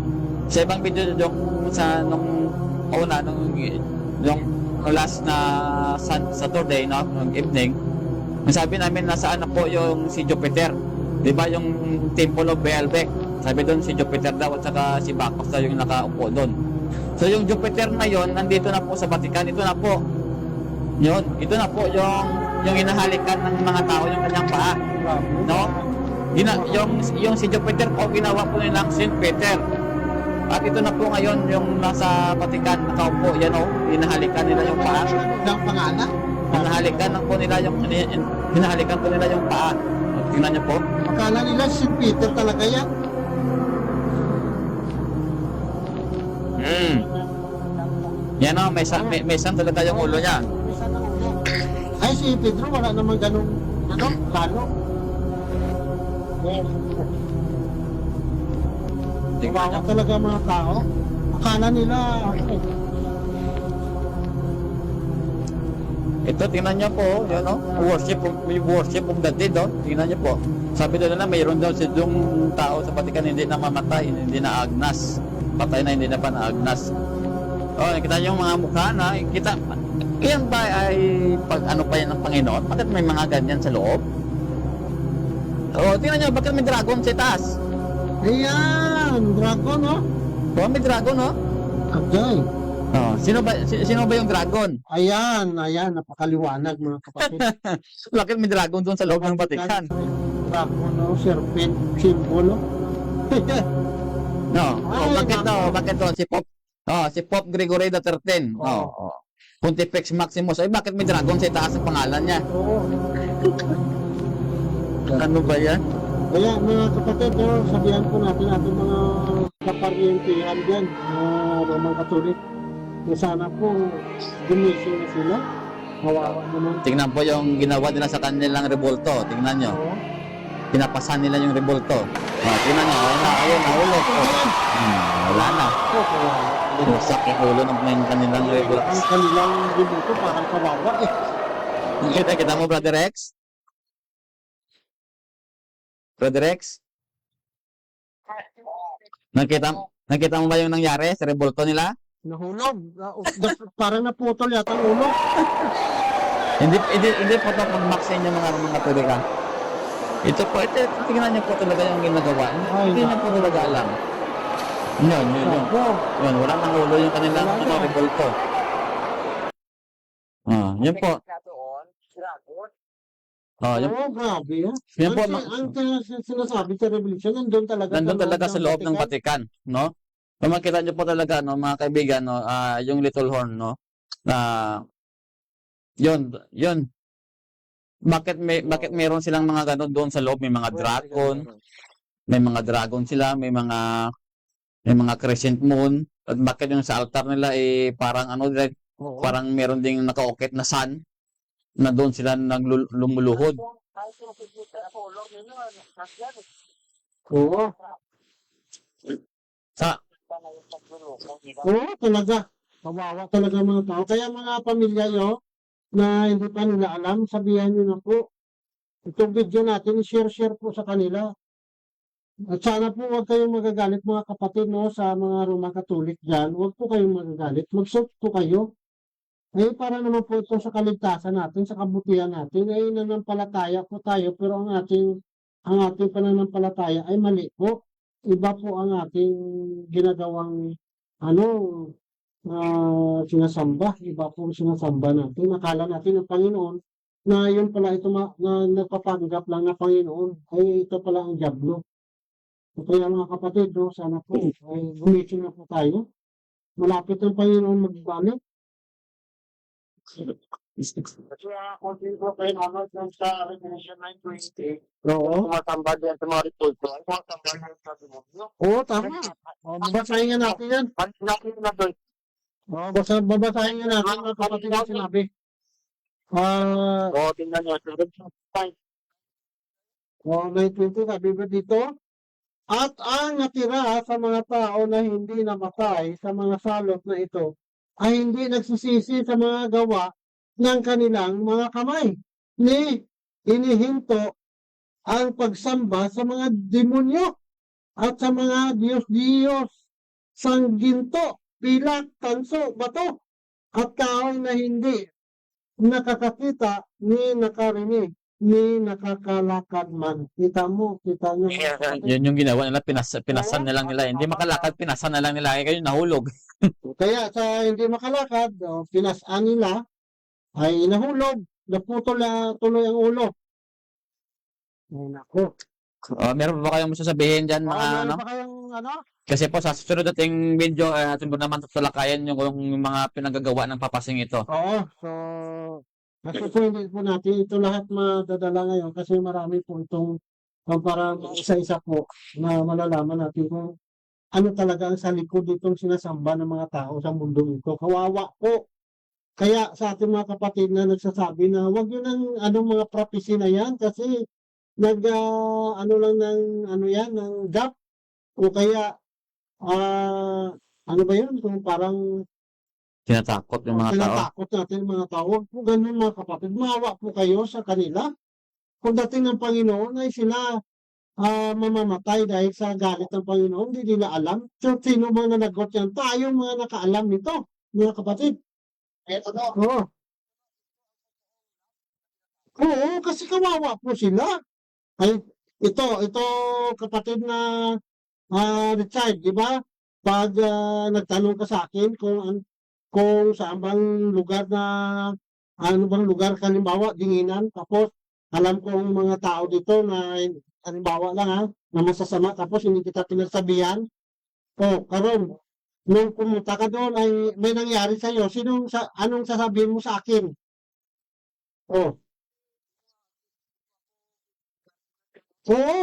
yung nung una, yung last na Saturday, no, nung evening, ang sabi namin nasaan na po yung si Jupiter. Di ba yung Temple of Baalbek? Sabi doon si Jupiter daw at saka si Bacchus daw yung nakaupo doon. So yung Jupiter na yon nandito na po sa Vatican. Ito na po. Ito na po yung hinahalikan ng mga tao yung kanyang paa. No? Yung si Jupiter po ginawa po nilang Saint Peter. At ito na po ngayon yung nasa Vatican nakaupo. Yan o, hinahalikan nila yung paa. Ang pangalan? Hinahalikan po nila yung paa. Tingnan niyo po. Akala nila si Peter talaga yan. Yan o, may isang talaga yung ulo niya. Ay, si Pedro wala namang ganong lalo. Tingnan niyo. Bawa talaga mga tao. Akala nila, Ito, tingnan niyo po, yun o, worship of the dead, o. Tingnan niyo po. Sabi doon na mayroon daw yung tao sa Vatican hindi na mamatay, hindi na agnas. Patay na, hindi na pa naagnas. O, nakita niyo yung mga mukha na, yan ba ay pag ano pa yan ng Panginoon? Bakit may mga ganyan sa loob? O, tingnan niyo, bakit may dragon sa taas? ayan, dragon, no? O, may dragon, o. Agay. Oh, sino ba yung dragon? Ayan, napakaliwanag mga kapatid. Bakit may dragon doon sa loob ng Vatican? Dragon, no? Serpent, simbolo. No. Ay, Bakit to? Si Pope Gregory XIII. Pontifex Maximus. Ay, bakit may dragon sa itaas ang pangalan niya? Oo. Ano ba yan? Kaya mga kapatid, sabihan po natin ating mga kaparyentihan dyan, Roman Catholic, na sana po gumising na sila. Kawawa naman. Tingnan po yung ginawa nila sa kanilang revolto. Tingnan nyo. Oo. Pinapasan nila yung revolto. Tingnan nyo. Ayun, nahulog. Wala na. Kawawa. Busak yung ulo ng kanilang revolto. Ang kanilang bibuto parang kawawa eh. Kita mo, Brother Rex? Brother Rex? Nakita mo ba yung nangyari sa revolto nila? Nahulog. Parang naputol yata ang ulo. Hindi po ito pag-maxin yung mga tulika. Ito po, tingnan niyo po talaga yung ginagawa. Hindi niyo po talaga alam. Yun. Yun, wala nang ulo yung kanilang mga revolto. Yun po. Yun. Oo, grabe ah. Yun po, Ang sinasabi sa Revolution, nandun talaga sa loob ng Vatican, no? Kung makita niyo po talaga, no, mga kaibigan, no, yung little horn, no, yun. Bakit meron silang mga ganon doon sa loob? May mga dragon sila, may mga crescent moon. At bakit yung sa altar nila parang parang meron ding nakaukit na sun na doon sila lumuluhod. Oo. Oo, talaga. Kawawa talaga mga tao. Kaya mga pamilya nyo na hindi pa nila alam, sabihan nyo na po. Itong video natin, share po sa kanila. At sana po huwag kayong magagalit mga kapatid no, sa mga Roman Catholic dyan. Huwag po kayong magagalit. Mag-search po kayo. Para naman po ito sa kaligtasan natin, sa kabutihan natin, ay nanampalataya po tayo, pero ang ating pananampalataya ay mali po. Iba po ang ating ginagawang sinasamba. Iba po ang sinasamba natin. Akala natin ang Panginoon na yun pala ito na nagpapanggap lang na Panginoon ay ito pala ang diablo. Kaya mga kapatid, no, sana po ay gumising na po tayo. Malapit ang Panginoon magbalik. Kaya konti po kayo naman sa Revelation 9:20. Oo. Tumatambad yan sa mga repulso. Ay, tumatambad yan sa demonyo. Oo, tama. Babasahin nga natin yan. Natin na doon. Babasahin nga natin mga kapatid ang sinabi. Tingnan nyo. 9:20, sabi ba dito? At ang natira sa mga tao na hindi namatay sa mga salot na ito ay hindi nagsisisi sa mga gawa ng kanilang mga kamay, ni inihinto ang pagsamba sa mga demonyo at sa mga Diyos-Diyos, sangginto, pilak, tanso, bato, at kahoy na hindi nakakakita ni nakarinig ni nakakalakad man. Kita nyo. Yun yung ginawa nila, pinasan na lang nila. Hindi makalakad, pinasan na lang nila. Kaya kayo nahulog. Kaya sa hindi makalakad, pinasaan nila, ay nahulog, naputol na tuloy ang ulo. Ay, nako. Meron pa ba kayong masasabihin dyan, mga Meron ano? pa kayong ano? Kasi po sa susunod nating video, atin po naman tatalakayan yung mga pinagagawa ng papasing ito. Oo, so nasusunod po natin ito lahat madadala ngayon kasi marami po itong para isa-isa po na malalaman natin kung ano talaga ang sa likod itong sinasamba ng mga tao sa mundong ito. Kawawa po. Kaya sa ating mga kapatid na nagsasabi na wag yun ang anong mga prophecy na yan kasi ano lang ng ano yan, ng gap o kaya ano ba yun? Kung parang Tinatakot yung mga tao. tinatakot natin mga tao. Huwag po ganun mga kapatid. Maawa po kayo sa kanila. Kung dating ng Panginoon ay sila mamamatay dahil sa galit ng Panginoon, hindi nila alam. So, sino mga nanagot yan? Tayong mga nakaalam nito, mga kapatid. Ito no. Oo. Oo, kasi kawawa po sila. Ay, ito kapatid na Richard, di ba? Pag nagtanong ka sa akin kung saan bang lugar na ano bang lugar halimbawa dinginan tapos alam kong mga tao dito na halimbawa lang na masasama tapos hindi kita pinagsabihan karon nung pumunta ka doon ay may nangyari sa iyo anong sasabihin mo sa akin oh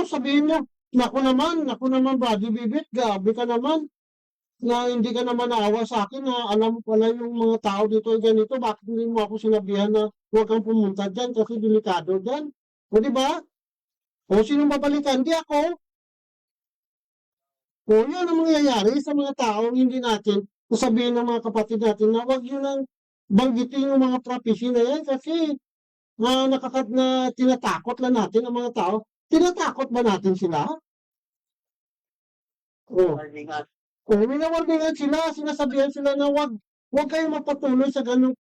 sabihin mo naku naman buddy bibit gabi ka naman na hindi ka naman naawa sa akin na alam mo pala yung mga tao dito ay ganito, bakit hindi mo ako sinabihan na huwag kang pumunta dyan kasi delikado dyan? O di ba? O sinong babalikan? Di ako. O yun ang mangyayari sa mga tao hindi natin sabihin ng mga kapatid natin na huwag yun ang banggitin yung mga prophecy na yan kasi na tinatakot lang natin ang mga tao. Tinatakot ba natin sila? O. Kung winawarningan sila, sinasabihan sila na wag kayong magpatuloy sa ganung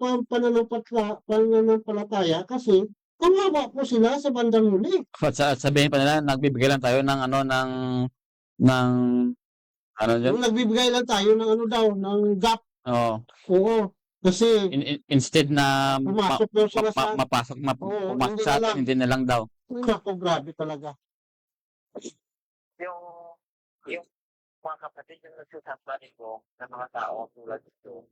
pananampalataya kasi kawawa po sila sa bandang huli. At sabihin pa nila, nagbibigay lang tayo ng ano yun? Yung nagbibigay lang tayo ng ano daw, ng gap. Oo. Oo. Kasi Instead na pumasok daw sila sa... Oo, pumasok hindi sa na lang. atin, hindi na lang daw. Naku, grabe talaga. Yung mga kapatid yung nagsasamba nito ng mga tao tulad nito.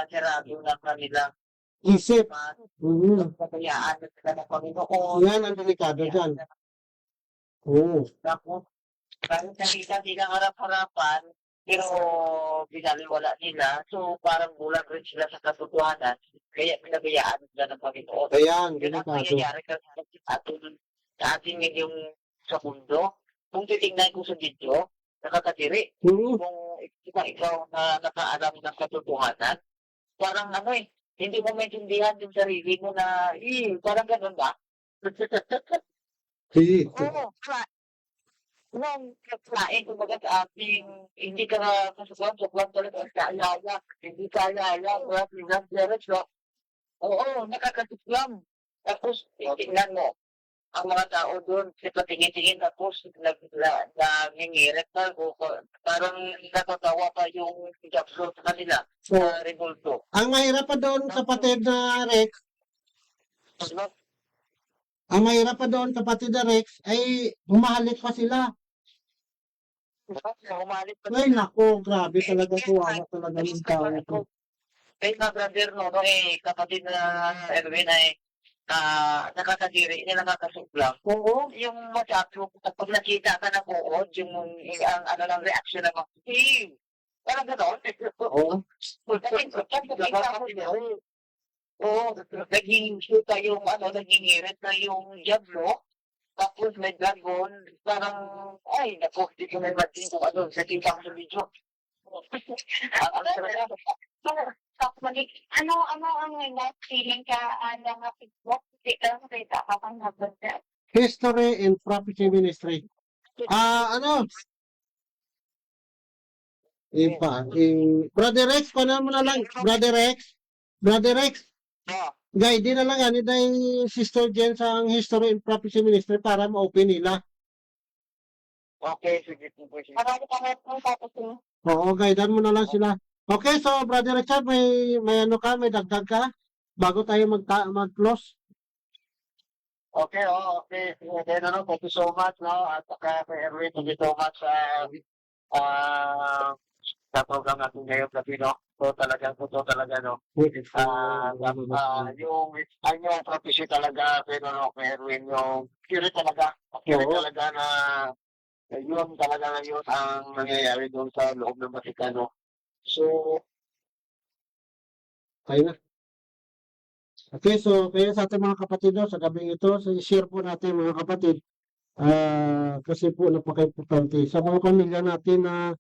Sarado na kanilang Isip. kapayaan at sila ng Panginoon. Yan ang delikado dyan. Oo. Tapos, kahit nakita nilang harap-harapan, pero binaliwala nila, so parang bulag rin sila sa katotohanan, kaya pinabayaan sila ng Panginoon. Ayan, Yun ang delikado. nangyayari kasi sa ating yung sa mundo. Kung titingnan ko sa video, nakakatiri. Oo. Kung ikaw na nakaalam ng katotohanan, parang hindi mo maintindihan yung sarili mo na, parang ganun ba? Sige. Oo, nung kaklain, kumbaga sa ating, hindi ka na kasukuan talaga sa alaya, hindi ka alaya, wala pinang diretso. Oo, nakakatiklam. Tapos, tingnan mo, ang mga tao doon, tingin-tingin, tapos nangingirit na, parang natatawa pa yung japso sa kanila, So, sa revolto. ang mahirap pa doon kapatid na Rex, Diba? ang mahirap pa doon kapatid na Rex ay humahalik pa sila. Humalit pa Ay nako, grabe talaga kawawa talaga yung tao ito. Kaya nga brother, kapatid na Erwin ay nakakadiri, nakakasuglang. Oo. Yung masyado, pag nakita ka na buod, yung ang ng reaction ng mga, parang gano'n. Oo. Oo, naging shoot yung naging irit na yung diablo. tapos may dragon, parang, ay, naku, di ko na-imagine kung ano, sa kita ko sa video. Ang sarap. Ano ang next feeling ka ng Facebook? Kita ka pang nabasa. History and Prophecy Ministry. Ano? Brother Rex, paano mo na lang? Brother Rex, Oh, guy, di na lang ani dahil Sister Jen sa ang History and Prophecy Ministry para ma-open nila. okay, sige po po. Sige. Marami ka na ng tapos mo. Oo, guidean mo na lang sila. Okay, so Brother Richard, may ano ka, may dagdag ka? Bago tayo mag-close. Okay, okay. Then, thank you so much, no? At saka kay Erwin, thank you so much sa program natin ngayon gabi, no? So, talaga, no? Yung prophecy talaga, pero no, kay Erwin, yung curious talaga na yun talaga ngayon ang nangyayari doon sa loob ng Vaticano. So, Tayo na. Okay, so kaya sa ating mga kapatid no, sa gabing ito, share po natin mga kapatid. Kasi po napaka-importante sa mga pamilya natin na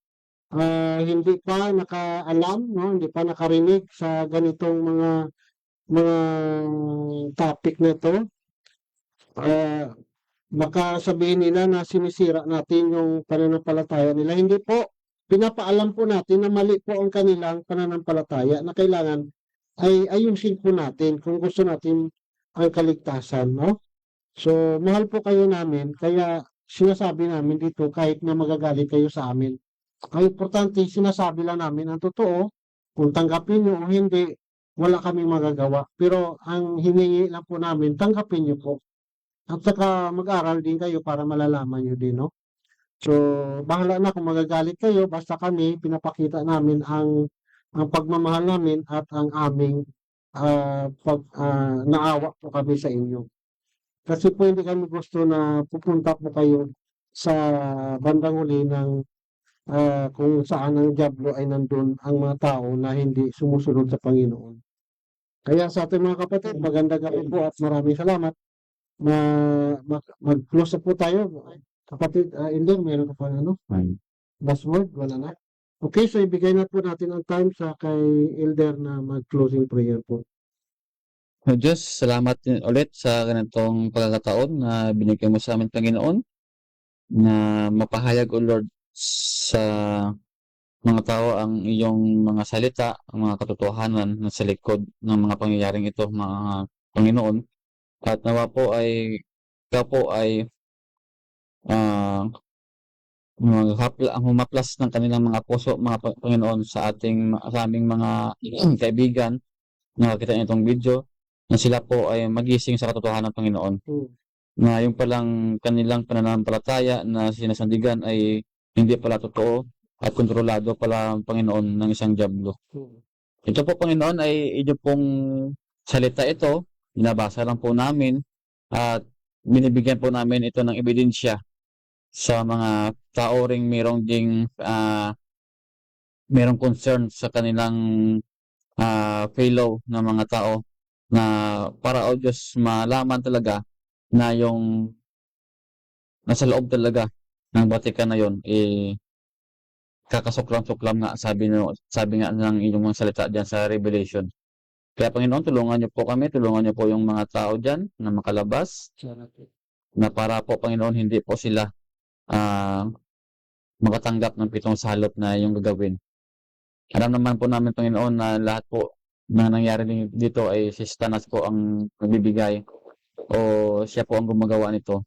hindi pa nakaalam, no, hindi pa nakarinig sa ganitong mga topic na ito. Baka sabihin nila na sinisira natin yung pananampalataya nila. Hindi po, pinapaalam po natin na mali po ang kanilang pananampalataya na kailangan ay ayusin po natin kung gusto natin ang kaligtasan, no? So, mahal po kayo namin, kaya sinasabi namin dito kahit na magagalit kayo sa amin. Ang importante, sinasabi lang namin ang totoo, kung tanggapin nyo o hindi, wala kaming magagawa. Pero ang hiningi lang po namin, tanggapin nyo po. At saka mag-aral din kayo para malalaman nyo din, no? So, bahala na kung magagalit kayo, basta kami, pinapakita namin ang pagmamahal namin at ang aming naawa po kami sa inyo. Kasi po hindi kami gusto na pupunta po kayo sa bandang huli ng kung saan ang diablo ay nandun ang mga tao na hindi sumusunod sa Panginoon. Kaya sa ating mga kapatid, magandang gabi po at maraming salamat. Mag-close na po tayo. Kapatid, Elder, meron ka pa ano? Last word? Wala na? Okay, so ibigay na po natin ang time sa kay Elder na mag-closing prayer po. So, Diyos, salamat din ulit sa ganitong pagkakataon na binigay mo sa amin, Panginoon, na mapahayag, O Lord, sa mga tao ang iyong mga salita, ang mga katotohanan na sa likod ng mga pangyayaring ito, mga Panginoon. At nawa po ay, ikaw po ay ang humaplas ng kanilang mga puso, mga Panginoon, sa aming mga kaibigan na nakakita nitong video, na sila po ay magising sa katotohanan ng Panginoon. Na yung palang kanilang pananampalataya na sinasandigan ay hindi pala totoo at kontrolado pala ang Panginoon ng isang diablo. Ito po, Panginoon, ay inyo pong salita ito, binabasa lang po namin at binibigyan po namin ito ng ebidensya sa mga tao ring merong concern sa kanilang fellow na mga tao na para, O Diyos, malaman talaga na yung nasa loob talaga ng Vatican na yun, kakasuklam-suklam nga, sabi nga ng inyong mga salita dyan sa Revelation. Kaya, Panginoon, tulungan niyo po kami, tulungan niyo po yung mga tao dyan na makalabas, na para po, Panginoon, hindi po sila makatanggap ng 7 salot na yung gagawin. Alam naman po namin, Panginoon, na lahat po na nangyari dito ay si Satanas po ang nagbibigay o siya po ang gumagawa nito.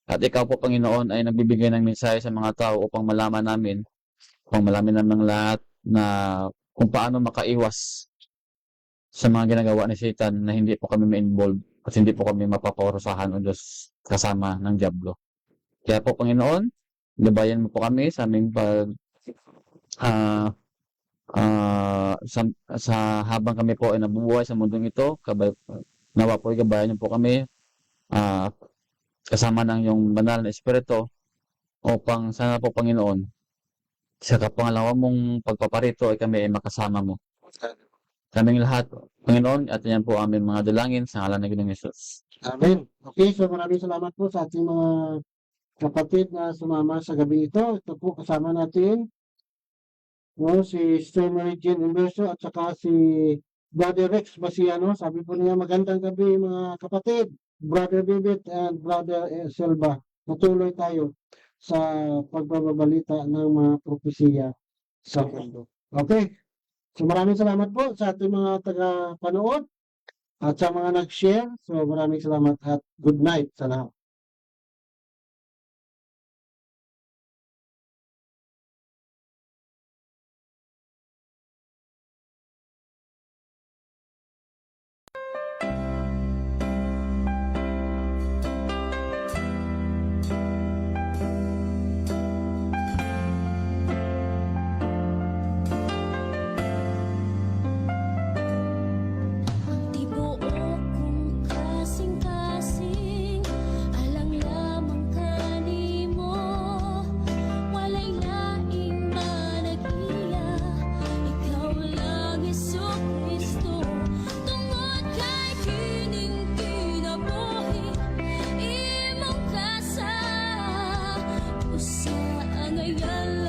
At ikaw po, Panginoon, ay nagbibigay ng mensahe sa mga tao upang malaman namin ng lahat na kung paano makaiwas sa mga ginagawa ni Satan, na hindi po kami ma-involve at hindi po kami mapaparusahan, O Diyos, kasama ng diablo. Kaya po, Panginoon, gabayan mo po kami sa aming sa habang kami po ay nabubuhay sa mundong ito, nawa po gabayan niyo po kami kasama ng iyong banal na espiritu, upang sana po, Panginoon, sa kapangalawa mong pagpaparito ay kami ay makasama mo. kaming lahat, Panginoon, at yan po aming mga dalangin sa ngalan ng Ginoong Yesus. Amen. Okay, so maraming salamat po sa ating mga kapatid na sumama sa gabi ito. Ito po kasama natin si Sister Mary Jane Inverso at saka si Brother Rex Basiano. Sabi po niya, magandang gabi mga kapatid. Brother Bibit and Brother Silva. Patuloy tayo sa pagbabalita ng mga propesiya sa mundo. Okay. So maraming salamat po sa ating mga taga-panood at sa mga nag-share. So maraming salamat at good night sa lahat. Di buo kung kasing-kasing, alang lamang kanimo, walay laing managila, ikaw lang Jesucristo, tungod kay kining kinabuhi, imong kasa, usa ang ayala.